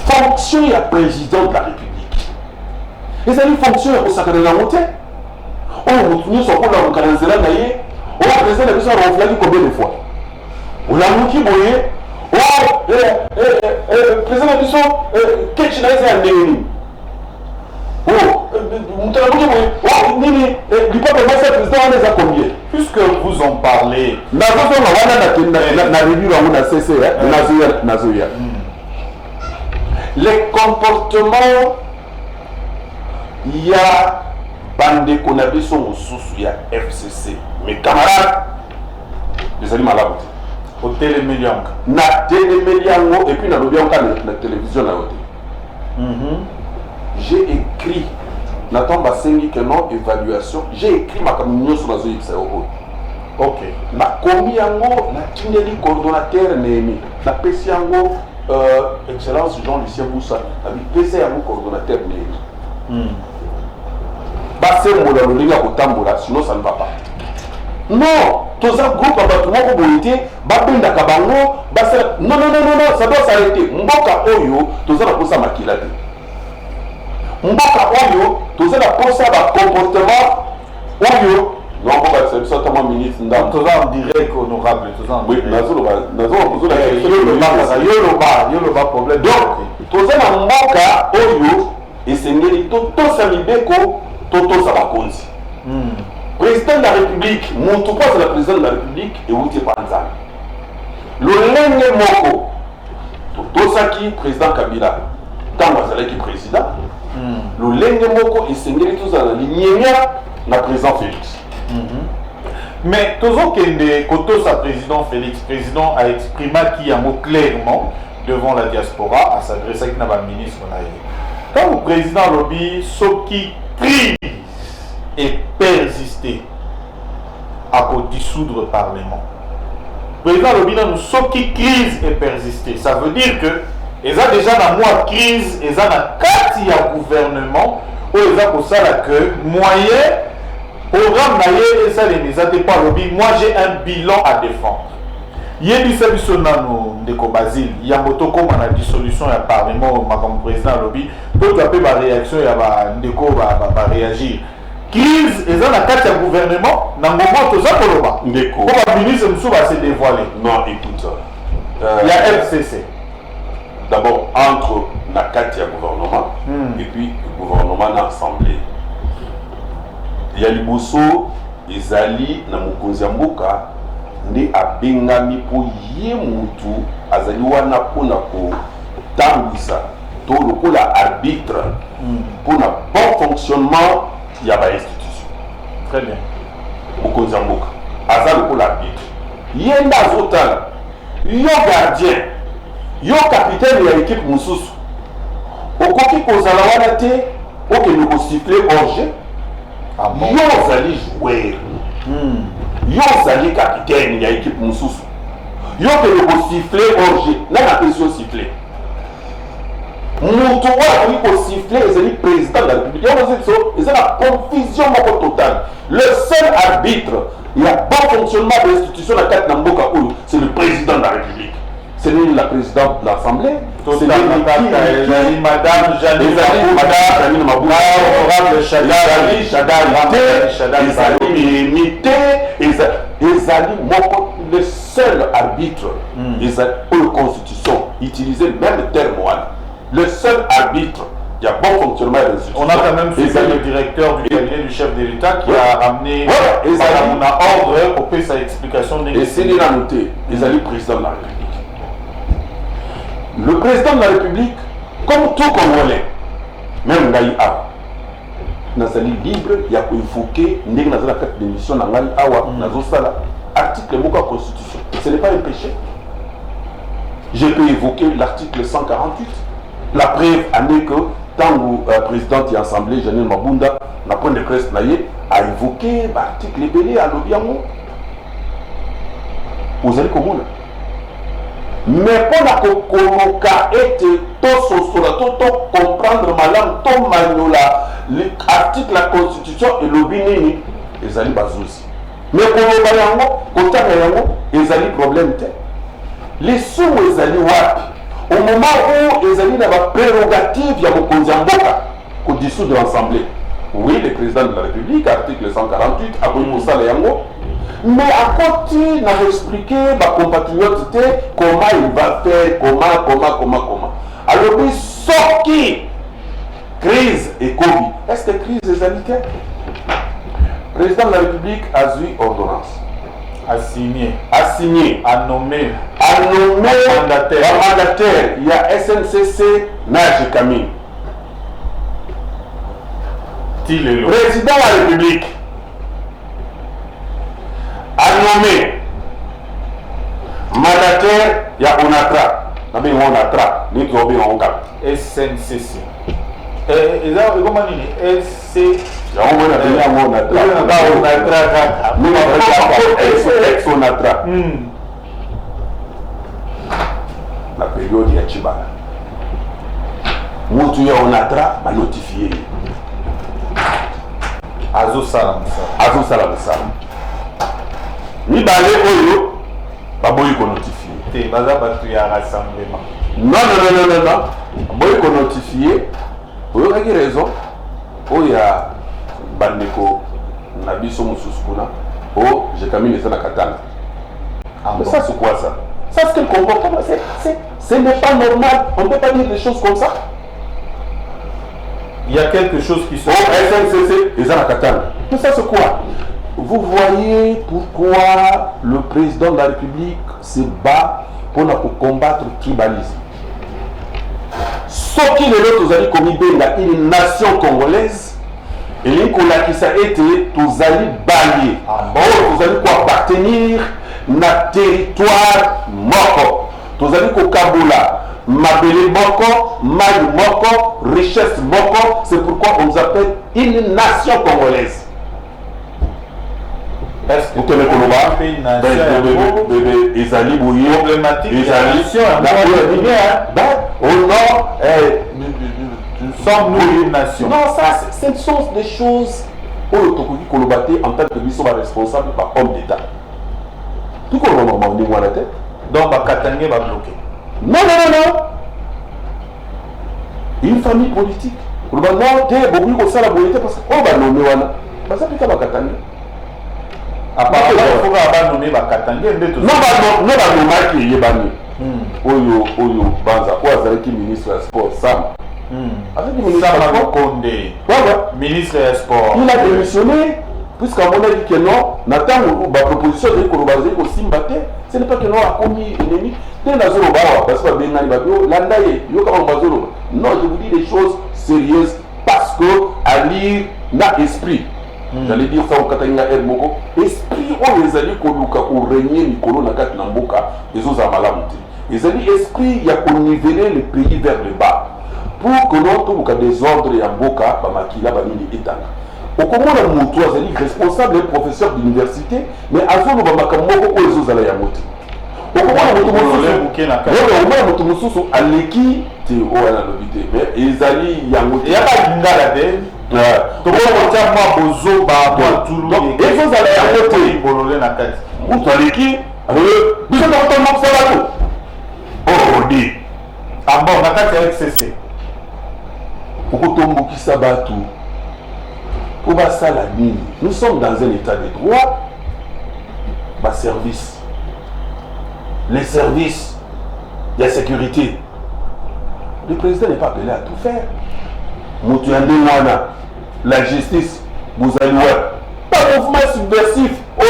fonction ya président de la République ezali fonction ya kosakana nango te oyo motu nyonso akolamuka na nzela na ye oyo président na biso aronflaki combien de fois olamuki boye président na biso kechi na eza ya ndenge nini puisque vous en parlez les comportements ya bandeko na biso mosusu ya FCC mes camarades ezali malamu te otelemeli yango na telemeli yango et puis nalobi yango na télévision na yo te j'ai écrit n'attends pas sengi que non évaluation j'ai écrit ma communion sur la zone ok na kombi yango na tindeli coordonnateur Némi na pesi yango excellence Jean-Lucien Boussa na pesi yango coordonnateur Némi basse mola lolinga kotambola sinon ça ne va pas non toza groupe bato moko boye te babendaka bango basala non ça doit s'arrêter mboka oyo toza na posa makila te mboka oyo toza na posa bacomportement oyo noko biso ata mwa ministre ndambo toza en direct honorable toza en oui yoloba problème donc toza na mboka oyo esengeli totosa mibeko totosa bakonzi président de la République moto po azala président de la République euti pa nzambe lolenge moko totosaki président Kabila ntango azalaki président lolenge moko esengeli tozala linyenya na président Félix mais tozokende kotosa président Félix président a exprimé qui yango clairement devant la diaspora à s'adresser à la ministre na ye quand le président lobi soki crise et persister à dissoudre le Parlement. Le président Lobina nous sommes qui crise et persister. Ça veut dire que ils ont déjà dans moi crise, ils ont dans 4 gouvernement où ils ont pour ça que moyen programme naïe et ça les mises pas lobby. Moi j'ai un bilan à défendre. Il y a du service nano de Basile, il y a moto comme la dissolution du Parlement, comme président lobby, tout à peu ma réaction il y a ndeko va réagir. Crise et dans la carte du gouvernement, dans le moment tout ça pour le bas. Pour le ministre Moussou va se dévoiler. Non, écoute. Il y a FCC. D'abord, entre la carte du gouvernement et puis le gouvernement dans l'Assemblée. Il y a le Moussou, ezali na mokonzi ya mboka nde abengami mpo ye mutu azali wana mpona kotambwisa to lokola arbitre mpona bon fonctionnement ya bainstitution. Très bien. mokonzi ya mboka aza lokola arbitre ye nde azotala yo gardien yo capitaine ya équipe mosusu okoki kozala wana te okende kosifle orge yo ozali joueur yo ozali capitaine ya équipe mosusu yo okende kosifle orge nani apesi yo sifle moto oyo akoki kosifle ezali président de la république yango eza na confusion moko totale. Le seul arbitre il y a bon fonctionnement de l'institution na kati na mboka oyo c'est le président de la république. C'est lui la présidente de l'Assemblée. C'est lui Madame Janine Mabunda, honorable Ezali Moko, le seul arbitre pour la Constitution, utiliser le même terme. Le seul arbitre, il y a bon fonctionnement de l'institution. On a quand même suivi le directeur du cabinet du chef de l'État qui a ramené on a ordre pour payer sa explication. Et c'est la noté, Ezali président de la République. Le président de la République, comme tout Congolais, même Ngai Awa, Nazali libre, il y a évoqué, Ndeng Nazala 4 d'émission, Ngai Awa, Nazosala, article de la Constitution. Ce n'est pas un péché. Je peux évoquer l'article 148. La preuve en est que, tant que le président de l'Assemblée, Janine Mabunda, n'a point de presse a évoqué l'article libellé à l'Obiango. Vous allez comment? Mais pour la kokoloka et comprendre malam to maniola l'article de la constitution et l'obinini ezali bazuzi. Mais koloba yango kotanga yango ezali problème te. Les sous ezali wapi au moment où ezali na ba prérogative ya mokonzi ya mboka ko dissoudre l'assemblée. Oui, le président de la République article 148 a connu mosala yango. Mais à côté, on a expliqué ma compatriote comment il va faire, comment. Alors, oui, sorti crise et Covid. Est-ce que crise est sanitaire? Le président de la République a eu ordonnance. A signé. A nommé mandataire. Il y a SNCC, Nage Kamine. Le président de la République a nommé mandataire ya Onatra. Nabi Onatra, ni qui obi onga. SNCC. Comment dire? SC. Ya on a bien Onatra. Onatra. Ni ex Onatra. La période ya Chibala. Mutu ya Onatra ba notifié. Azo Salam. Ni balé oyo baboyi ko notifier te baza batu ya rassemblement. Non boyi ko notifier oyo kaki raison oya bandeko na biso mususu kuna o j'ai kamine ça na katanga. Mais ça c'est quoi ça? Ça c'est quel comportement? Ce n'est pas normal, on ne peut pas dire des choses comme ça. Il y a quelque chose qui se SNCC et ça na katanga. Mais ça c'est quoi? Vous voyez pourquoi le président de la République se bat pour combattre le tribalisme. Ce qui est l'autre, comme une nation congolaise, et qui s'est été tous allés bailler. Vous allez appartenir à territoire moko. Vous allez au Kaboula, Mabele moko, Maï moko, richesse moko. C'est pourquoi on nous appelle une nation congolaise. Est-ce que vous avez une nation Ezali Bouye, problématique? au nord, sommes-nous une nation? Non, ça, ce sont des choses où le Tokoki Kolobate, en tant que mission responsable par homme d'État. Tout comme on dit, moi la tête. Donc, Katangé va bloquer. Non. Une famille politique. Non, t'es beaucoup ça la politique parce qu'on va nommer Wana. Ça pique à Katangé. Apparemment, il faut nommer Katangé. Non, non, qui est banni. Oyo Banza, qui ministre des Sports, Sam. Avec le ministre des Sports, ministre des Sports. Il a démissionné puisqu'à mon avis que non, n'attend ma proposition de Kolobaze au Simbate, ce n'est pas que non a commis ennemi. Dès la zone parce que Bengani Babio, l'Andaye, Yokama Bazolo. Non, je vous dis des choses sérieuses parce que à lire n'a esprit. J'allais dire ça au Katanga Erboko. Esprit, on les a dit qu'on régner Nicolo Nakat Namboka, les autres Amalamuti. Ils ont dit esprit, il y a qu'on niveler le pays vers le bas. Pour que l'on trouve des ordres et Amboka, Bamakila, Banini Etana. Au comment la Moutou, c'est-à-dire responsable et professeur d'université, mais à zone Bamakamoko, où les autres allaient à Mouti. Au comment la Moutou Moussou, à l'équipe, c'est où elle a l'obité. Mais ils allaient à Mouti. Il y a pas une gare là-dedans. Donc, on tient moi Bozo, Baba, Toulou. Donc, ils sont allés à Mouti. Bololé na Kati. Où tu as l'équipe? Vous êtes en train de faire tout. Oh, on dit. Ah bon, na Kati avec CC. Pourquoi tombe qui s'abat tout? Nous sommes dans un état de droit. Service. Les services de la sécurité. Le président n'est pas appelé à tout faire. La justice, vous allez voir. Pas mouvement subversif. Oh,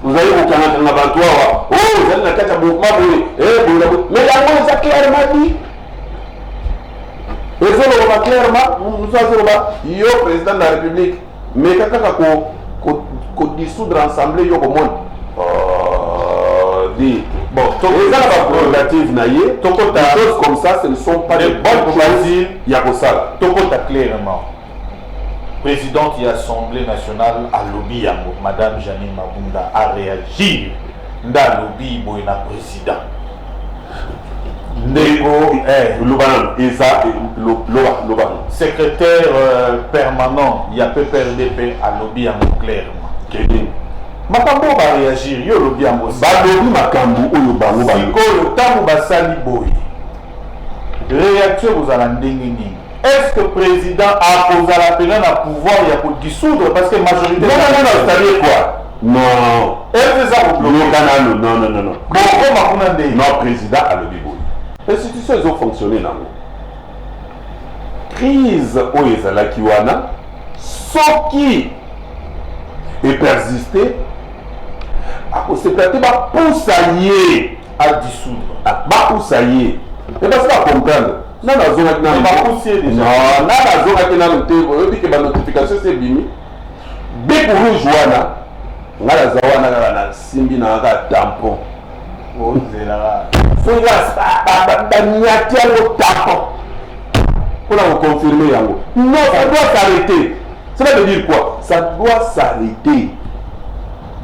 vous allez au abattoir. Oh, vous allez dans le mouvement. Mais il y a clairement dit. Et ça, va clairement, nous avons yo président de la République, mais quand on dissoudre l'Assemblée, il y a un monde. Bon, les prérogatives naïe, des choses comme ça, ce ne sont pas des bonnes choses. Il y a ça. Tokota clairement. Présidente de l'Assemblée nationale à lobby, Madame Janine Mabunda a réagi. Dans lobby, il y a président. Secrétaire permanent, il y a PPRDP à lobby en clairement. Makambo va réagir, il y a lobby en boss. Lobby Makambo ou le bango bango. Le temps où Bassali Boy. Réaction aux Alandingini. Est-ce que le président a posé la peine à pouvoir il y a pour dissoudre parce que la majorité. Non, c'est-à-dire quoi? Non. Est-ce que ça vous bloque? Non. Non, président a lobby Boy. Les institutions ont fonctionné dans nous. Crise au Ezalakiwana, ce qui est persisté, c'est peut-être poussailler à dissoudre. Poussailler. Et parce qu'on va comprendre. Non, la zone qui la notification c'est bimi. Dès que vous jouez, on a la zawana, simbi na tampon. Pour vous confirmer, non, ça doit s'arrêter. Cela veut dire quoi? Ça doit s'arrêter.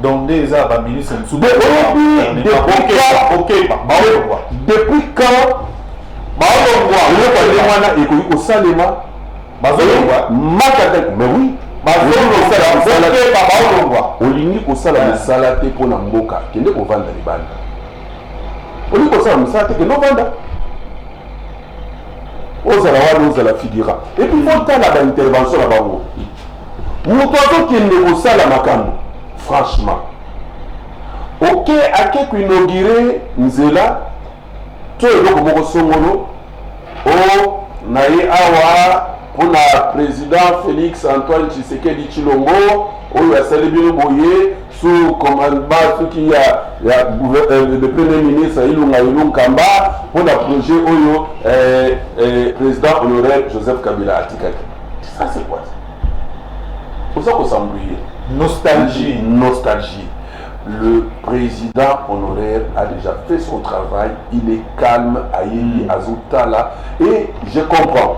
Donc déjà, le ministre depuis quand mais oui, olingi kosala misala te mpona mboka kende kovanda libanda olingi kosala misala te kende ovanda ozala wana ozala figura et puis fotala baintervention na bango moto azokende kosala makambo franchement ok ake koinaugure nzela to eloko moko songolo o na ye awa pour le président Félix Antoine Tshisekedi Tshilombo, où il a célébré sous commandement qui le premier ministre Ilunga Kamba pour le projet Oyo président honoraire Joseph Kabila Atikaki. Ça c'est quoi? Pour ça qu'on s'embrouille. Nostalgie. Le président honoraire a déjà fait son travail, il est calme, Aïe Azutala, et je comprends.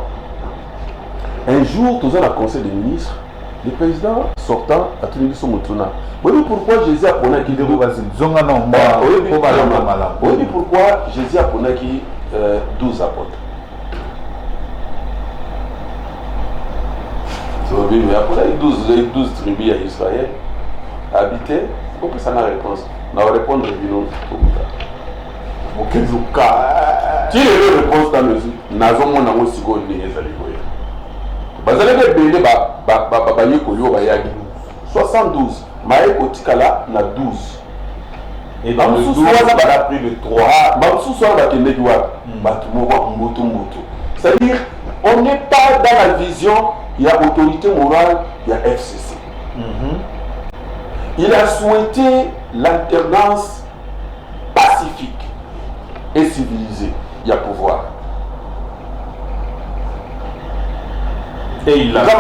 Un jour, tous à conseil des ministres, le président sortant a tenu son moutona. Vous voyez pourquoi Jésus a pris qui pourquoi Jésus a pris 12 apôtres. Mais après 12 tribus à Israël habitaient, pourquoi ça n'a réponse? On va répondre si les réponses dans le Nazon mon aussi connu bazalaka bende baye koyo bayaki 72 maye kotikala na 12 et dans le 12 on a pris le 3 bamususu wana bakendeki wapi bato moko mbutu c'est-à-dire on n'est pas dans la vision il y a autorité morale il y a FCC Il a souhaité l'alternance pacifique et civilisée. Il y a pouvoir. Et il a... Ça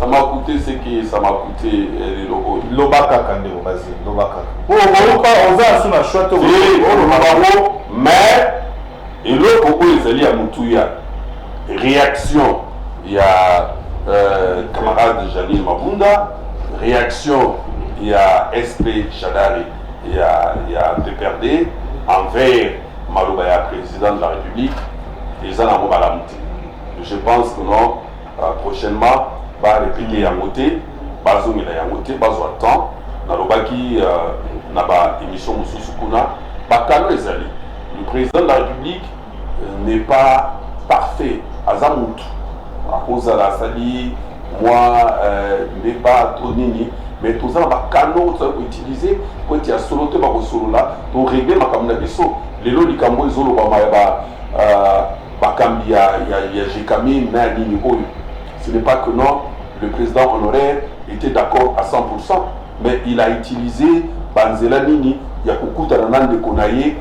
m'a coûté ce que ça m'a coûté les locaux. Lobaka Kandego, vas-y, Lobaka. On a sous la chouette. Mais, et l'autre, ils allaient à Moutouya. Réaction, il y a camarade Janine Mabunda. Réaction, il y a SP Chadari, il y a PPRD envers Maloubaya, président de la République. Les gens ont la montée. Je pense que non, prochainement, va répéter Yangote, Bazoum il a Yangote, Bazo attend, Nalobaki, Naba émission Moussousukuna, Bakano Ezali. Le président de la République n'est pas parfait. Azamout, à cause de la Sali, moi, n'est pas Tonini, mais tout ça, Bakano, ça peut utiliser, quand il y a solo, tu vas au solo là, pour régler ma caminabiso. Les lots du Cambo, ils ont Bakambi, il y a Jekami, Nani, Oyo. Ce n'est pas que non, le président honoraire était d'accord à 100%, mais il a utilisé Banzela Nini, il y a beaucoup de Konaye,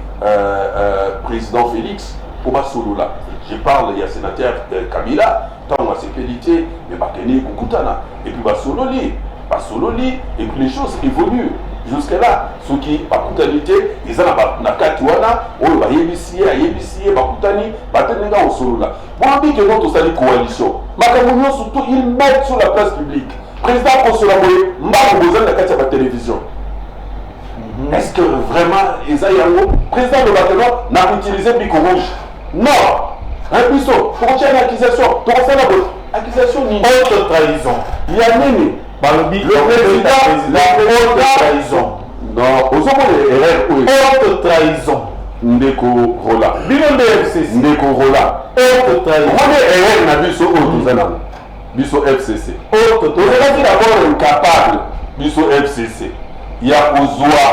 président Félix, pour Basolo là. Je parle, il y a sénateur Kabila, tant on a sécurité, mais Bakeni Kukutana, et puis Basolo li, et puis les choses évoluent. Jusque-là, ceux qui, par totalité, ils ont la Katuana, ou la Yébisier, Bakutani, Batenega au solo là. Bon, on dit que notre coalition, Makamounion surtout, ils mettent sur la place publique. Président Konsolaboué, Mbao besoin de la Katia télévision. Est-ce que vraiment, Isaïango, président de Batelon, n'a utilisé Bico Rouge? Non! Un puisseau, pour une accusation, pour une accusation ni haute trahison. Il y a Nini. Le président, la haute trahison. Non, aux hommes de haute trahison. Ndeko Rola. Bilan de FCC. Ndeko Rola. Haute trahison. On est erreur na biso au biso FCC. Haute trahison. On est d'abord incapable biso FCC. Il y a besoin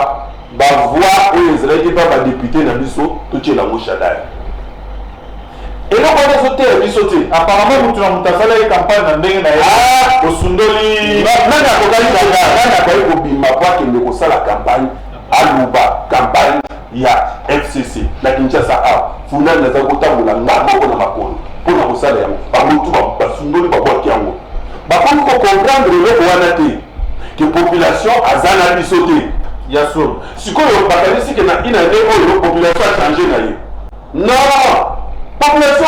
d'avoir les Israéliens pas député na biso tout est la mouchadaya. Et donc on a sauté à bisoté. Apparemment, nous avons fait la campagne dans le au Sundoli. La campagne à Luba, campagne, il y a FCC, la Kinshasa A, Funa Nazakota Moulanga, on a ma col, pour la Rossala, par le tout, par Sundoli, par Boakiango. Par contre, il faut comprendre le Wanate, que la population a Zana bisoté. Il y a ça. Si on a dit que la population a changé. Non! Population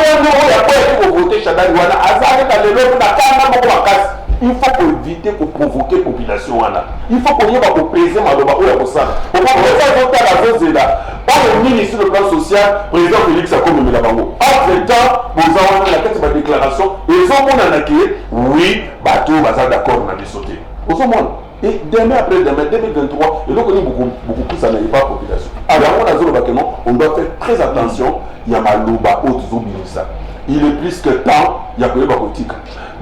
il faut éviter de provoquer la population. Il faut qu'on y ait un président par le ministre sur le plan social, président Félix a commis la bango. Entre temps, nous avons la carte de déclaration et ils ont oui, bateau va d'accord, on a des sautés. Et demain après demain, 2023, et donc on est beaucoup plus à la population. Alors on doit faire très attention. Il y a Malouba, il est plus que temps, il y a que les barotiques.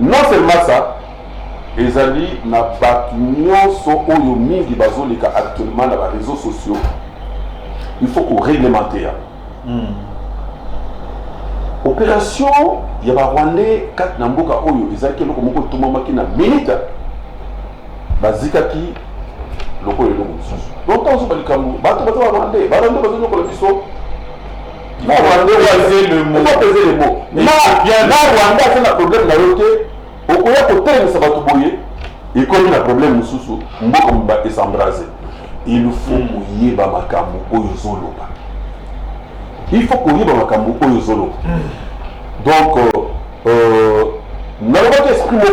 Non seulement ça, les amis n'a pas actuellement dans les réseaux sociaux. Il faut qu'on réglemente. Opération, il y a Rwandais, 4 Namboka Oyo, ils ont dit que tout le monde qui n'a minute. Bazika qui, le coup est long. Donc, on se dit que Rwandais, il faut peser le mot. Mais là, Rwanda, c'est un problème de la route. Au Koya, côté, ça va tout bouiller. Et comme il y a un problème, il faut qu'il y ait un makamu oyozolo. Il faut qu'il y ait un makamu oyozolo. Donc, nous avons expliqué que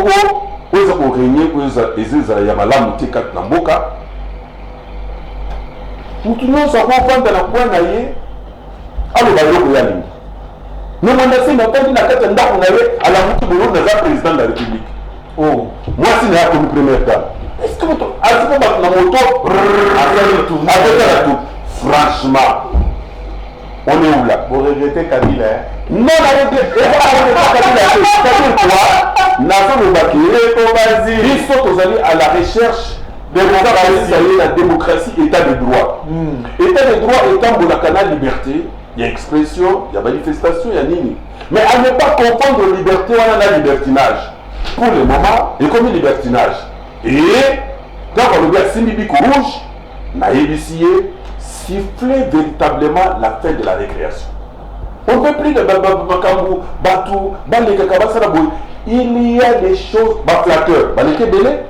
nous avons régné, que nous avons malamu tekat na mboka. Nous avons fait un point naïe. Alors, nous avons fait un point à la mouture de l'autre président de la République. Oh, moi, c'est la première dame. Est-ce que vous avez la moto franchement, on est où là? Vous regrettez Kabila? Non, on a regretté Kabila. C'est-à-dire quoi? Ils sont à la recherche de la démocratie, état de droit. État de droit étant pour la canal liberté, il y a expression, il y a manifestation, il y a nini. Mais à ne pas confondre liberté, on a libertinage. pour le moment et comme libertinage et quand on regarde Simbibi rouge na ébicié siffler véritablement la fin de la récréation. On ne peut plus de Bakambu, Batou, Balé Kakabasaraboui. Il y a des choses, flatteurs. Balé Belé,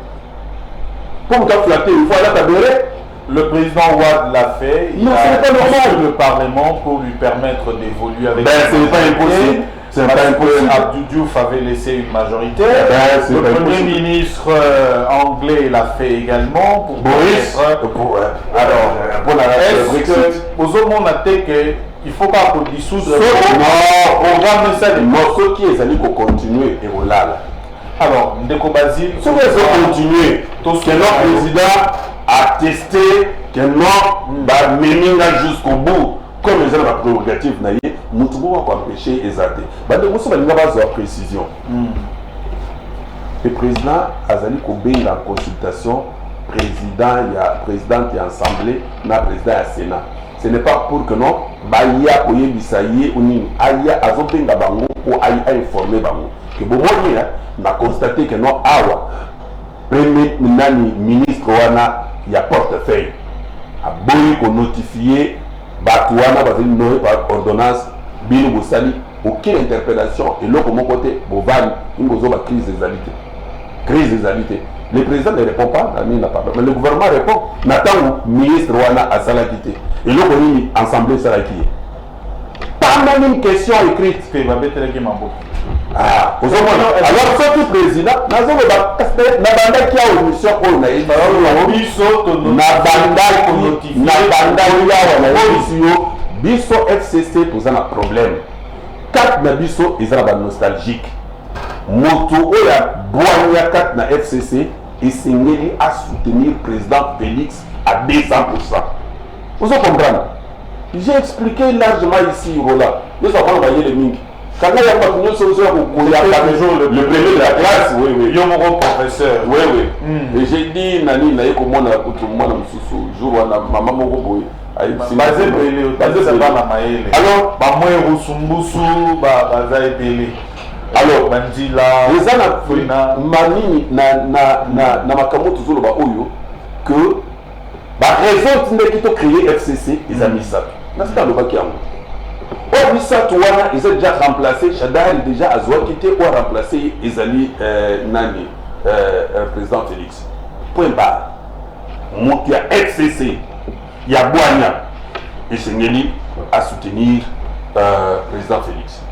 pour me flatter, il faut aller tabérer. Le président Ouad l'a fait. Il a consulté le Parlement pour lui permettre d'évoluer avec. Ce n'est pas impossible. C'est pas impossible. Abdou Diouf avait laissé une majorité. Le Premier ministre anglais l'a fait également pour Boris. Alors, est-ce que aux hommes on a dit qu'il faut pas dissoudre non, programme ça les morceaux qui est allé pour continuer et voilà. Alors, Ndeko Basile, si vous voulez continuer, que notre président a testé que non, Méninga jusqu'au bout, comme ils ont la prérogative, nous pouvons empêcher les athées. Donc, vous avez une précision. Le président a allé la consultation, présidente et assemblée, na président et sénat. Ce n'est pas pour que non, Baya Koye Bisaye ou ni Aya Azopenga Bango ou Aya informé Bango. Que bon moi n'a constaté que non Awa premier ministre wana ya portefeuille a boyi ko notifié Batouana va venir par ordonnance Bino Bosali aucune interpellation et l'autre mon côté Bovani une crise des alité. Le président ne répond pas, mais le gouvernement répond. Nathan, ministre Wana a Salakité. Et l'autre assemblée Salaki. Pas même une question écrite. Ah, alors, ce président, Nabanda qui a une mission pour Biso FCC pour un problème. 4 Nabiso, ils ont nostalgique. Moto oya boanya 4 na FCC et Sengeli à soutenir le président Félix à 200%. Vous comprenez? J'ai expliqué largement ici, Roland. Nous avons envoyé les mings. Quand il y a pas de solution pour le premier de la classe, oui. Il y a mon professeur. Oui. Et j'ai dit, Nani, Naï, comment on a écouté moi, jour où on a maman Moroboy. Alors, alors, les ana mani na makambo toujours ba oyo que ba raison tinde qui créé FCC ils ont mis ça. Na c'est le baki yango. Or mis ça wana ils ont déjà remplacé Chadari déjà azwa quitté ou remplacé Ezali nani président Félix. Point barre. Mon qui a FCC il y a Boanya et Sengeli à soutenir président Félix.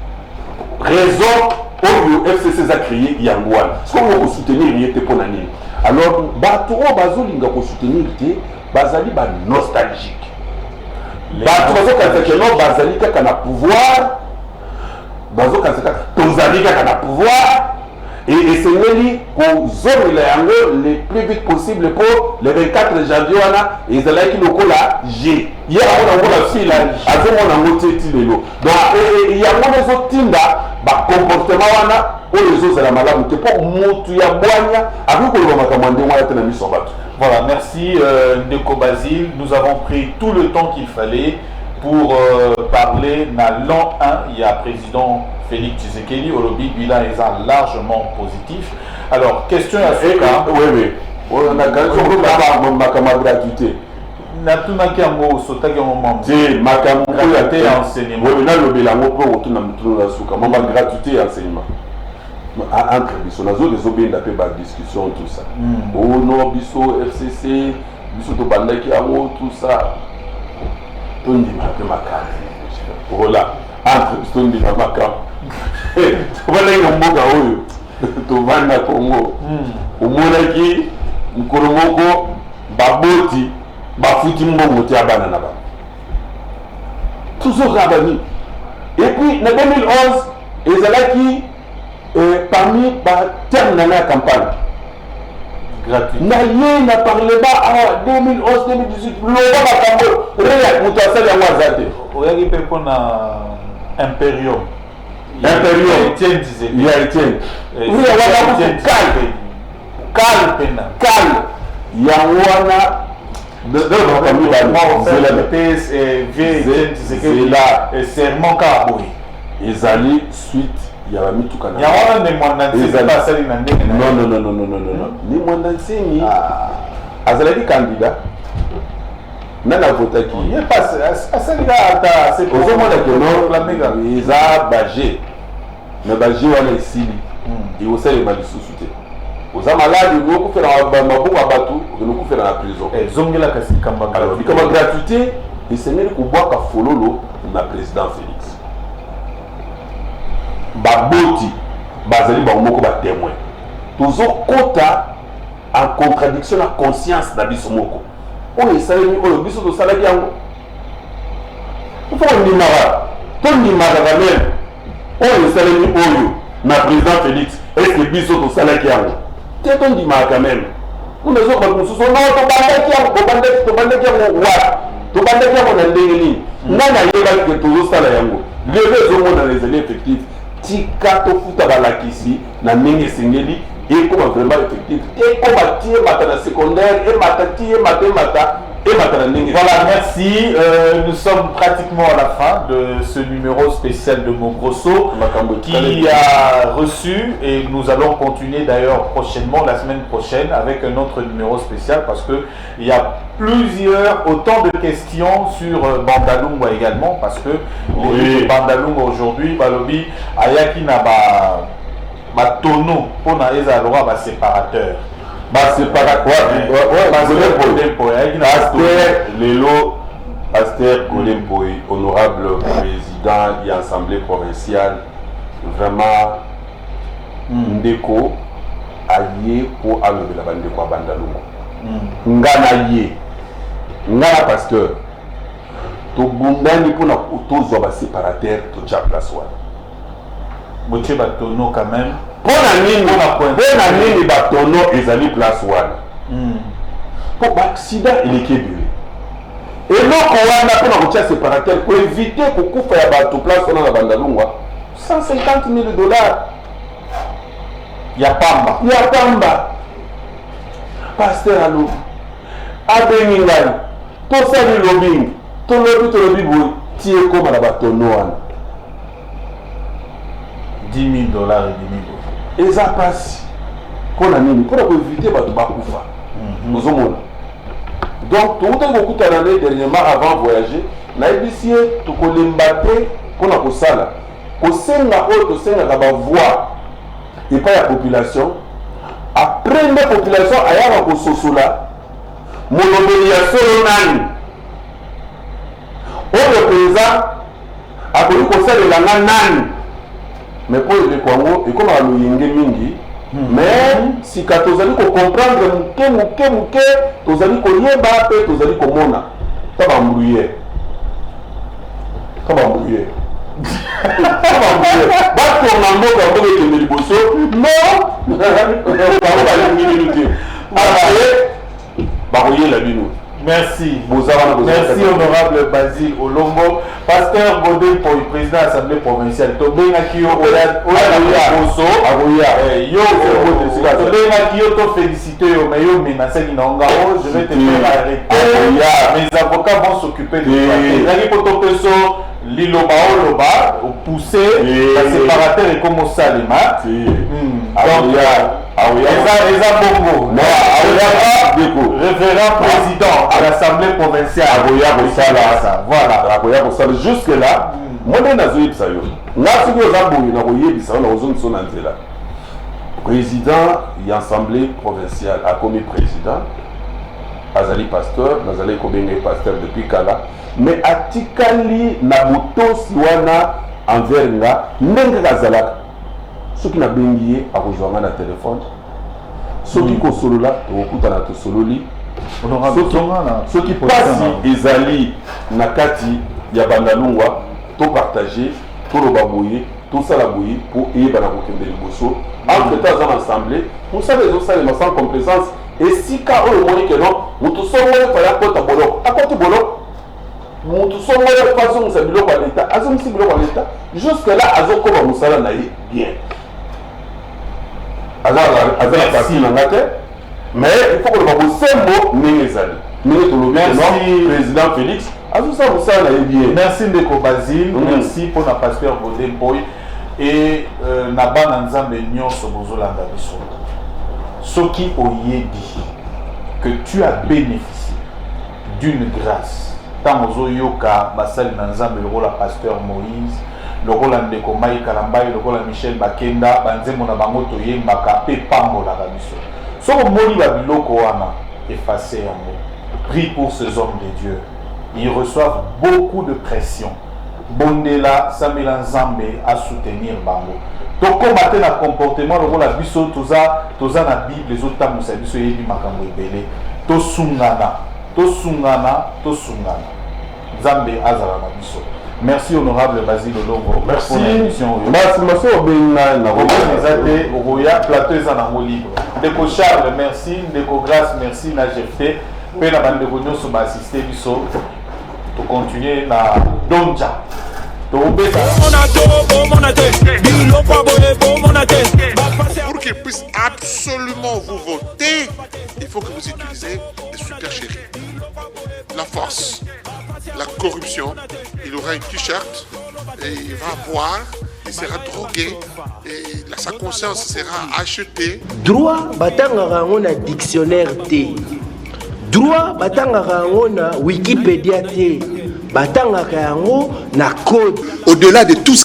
Raison au FCC a créé Yangouane. Ce qu'on veut soutenir, il était pour l'année. Alors, Bato Bazolinga pour soutenir, Bazali ba nostalgique. Bato Bazali qui a pouvoir, Bazo Tozali qui a pouvoir, et Sengeli pour zone le plus vite possible pour le 24 janvier, et ils allaient qui nous collent à G. Hier, on a la fille là, avant on a monté Tilelo. Donc, il y a mon autre Tinda, comportement wana, ou les autres à la malade, pour monter à Boigna, avec que l'on va commander, on va être mis sur bateau. Voilà, merci Ndeko Basile. Nous avons pris tout le temps qu'il fallait pour parler. Dans l'an 1, il y a président Félix Tshisekedi, au lobby, bilan est largement positif. Alors, question à ce cas. Oui. On a gagné ma gratuité. Natunaki yango sotaki yango mambo. C'est makambo gratuité et enseignement. Oui, na lobby la mopo retourne na mutulu la suka. Mama gratuité et enseignement. Entre biso nazo les obenda pe ba discussion tout ça. Oh non biso FCC, biso to bandaki yango tout ça. Tondi ma pe makaka. Voilà. Entre biso tondi ma makaka. Voilà une mboga oyo. To vanda Congo. Omonaki Nkoromoko baboti bafuti mbongo ti abana na ba. Toujours rabani. Et puis en 2011, ezalaki parmi terme dans la campagne. Gratuit. N'a parlé pas en 2011, 2018. L'on va cambo. Rien pour toi ça ya wazate. Oyaki pe pona Imperium. Imperium. Il y a Etienne. Oui, calme. Yanwana de serment Kaboui. Ils allaient suite ya bamituka na ya wana ne mwana nzeni pas sali na ndenge non ni mwana nzeni azalaki candidat nana votaki ye pas asali ka ata c'est ozomona ke non eza baje mais baje wana esili ekosalema lisusu te oza malade okufela maboko ya bato okufela na prison zongelaka sikamba gratuité esengeli kobwaka fololo na président Félix baboti bazali bango moko batémoin tozokota en contradiction na conscience na biso moko oyo esalemi oyo biso tosalaki yango ifo ondimaka tondimaka meme oyo esalemi oyo na président Félix est-ce biso tosalaki yango te tondimaka meme unazoka mosusu no tobandaki yango wa tobandaki yango na ndenge nini ngai nayebaki ke tozosala yango lelo ezomona ezali effectif tika tofuta balakisi na ndenge esengeli ekoma vraiment effectif ekoma tie mata na secondaire emata tie mata Voilà, merci. Nous sommes pratiquement à la fin de ce numéro spécial de Mongrosso qui a reçu, et nous allons continuer d'ailleurs prochainement, la semaine prochaine, avec un autre numéro spécial parce qu'il y a autant de questions sur Bandalunga également, parce que les Bandalunga aujourd'hui, Balobi, Ayaki n'a pas tonneau pour n'aller à séparateur. Pasteur Golemboy, honorable président de l'Assemblée provinciale, vraiment ndeko allié pour enlever la bande de Bandalunga. Ngana yé, ngana pasteur, to bundani pour na tozo ba séparateur to tchaplasoa. Boche batono quand même. Pona nini batono ezali place wana po accident elekebele eloko wana pona kotia séparateur pour éviter kokufa ya bato place wana na Bandalungwa $150,000 ya pamba pasteur alo abengi ngai tosali lobbying tolobi boye tie koma na batono wana $10,000 eza pasi mpona nini mpona koevite bato bakufa ozomona donc toutaki kokutana nde dernièrement avant voyager nayebisi ye tokolemba te mpona kosala kosenga oyo tosengaka bavoi epai ya population après nde population ayaka kososola molobeli ya solo nani oyo mpenza akoki kosalela nga nani mais pour le Congo, et comme à l'Oyenge mingi, mais si quand vous allez comprendre muke, vous allez yeba pe, vous allez mona, ça va embrouiller. Bah pour mambo quand vous êtes le bosso, non, la bino. Merci. Merci honorable Basile Olombo. Pasteur Godin pour le président de l'Assemblée provinciale. Tobenga Kyo féliciter mais yo menacé qui n'ont je vais te faire arrêter. Mes avocats vont s'occuper de ça. Liloba Oloba, pousser la séparateur et comme ça les maths. Révérend président de l'Assemblée provinciale. Voilà. Jusque là, moi je président de l'Assemblée provinciale a commis président. Azali pasteur, Nazali Kobenge pasteur depuis Kala. Mais atikali na buto siwana envers nga nenga kazalaka soki na bengiye akozwanga na téléphone soki ko solola okutana to sololi soki pasi ezali na kati ya Bandalungwa to partager to lobaboye to sala boye pour eyebana kokende liboso entre temps en assemblée on savait sans complaisance et si ka oyo moni que non mutu songole faya kota boloko akoti boloko mutu songole façon sa biloko à l'état azomisi biloko à l'état jusque là azokoma musala na ye bien azala parti na ngate mais il faut que le babo sembo nengezali merci président Félix azosa musala na ye bien merci Ndeko Basile merci pour la pasteur Godin Boy. et na bana nzambe nyonso bozolanda biso soki oyebi que tu as bénéficié d'une grâce tant ozoyoka basali na nzambe lokola pasteur Moïse lokola ndeko Mai Kalambai lokola Michel Bakenda banzembo na bango toyembaka pe pambolaka biso soko moni ba biloko wana effacer yango. Prie pour ces hommes de Dieu, ils reçoivent beaucoup de pression. Bondela Samela Nzambe à soutenir bango. Donc comme matin na comportement lokola biso toza na Bible les autres tamusa biso yebi makambo ebele to sungana Nzambe azala na biso. Merci honorable Basile Longo. Merci. Pour l'émission. Merci Obéna na Organisateur Ogoya plateau ezanango libre. Ndeko Charles merci, Ndeko Grâce merci na GFT. Pe na bandeko nyonso ba assister biso. To continuer na Donja. Pour qu'ils puissent absolument vous voter, il faut que vous utilisez des super chéris. La force, la corruption, il aura une t-shirt et il va boire, il sera drogué et sa conscience sera achetée. Droit, batanga on a dictionnaire T. Droit, batanga on a Wikipédia T. Batanga na code. Au-delà de tout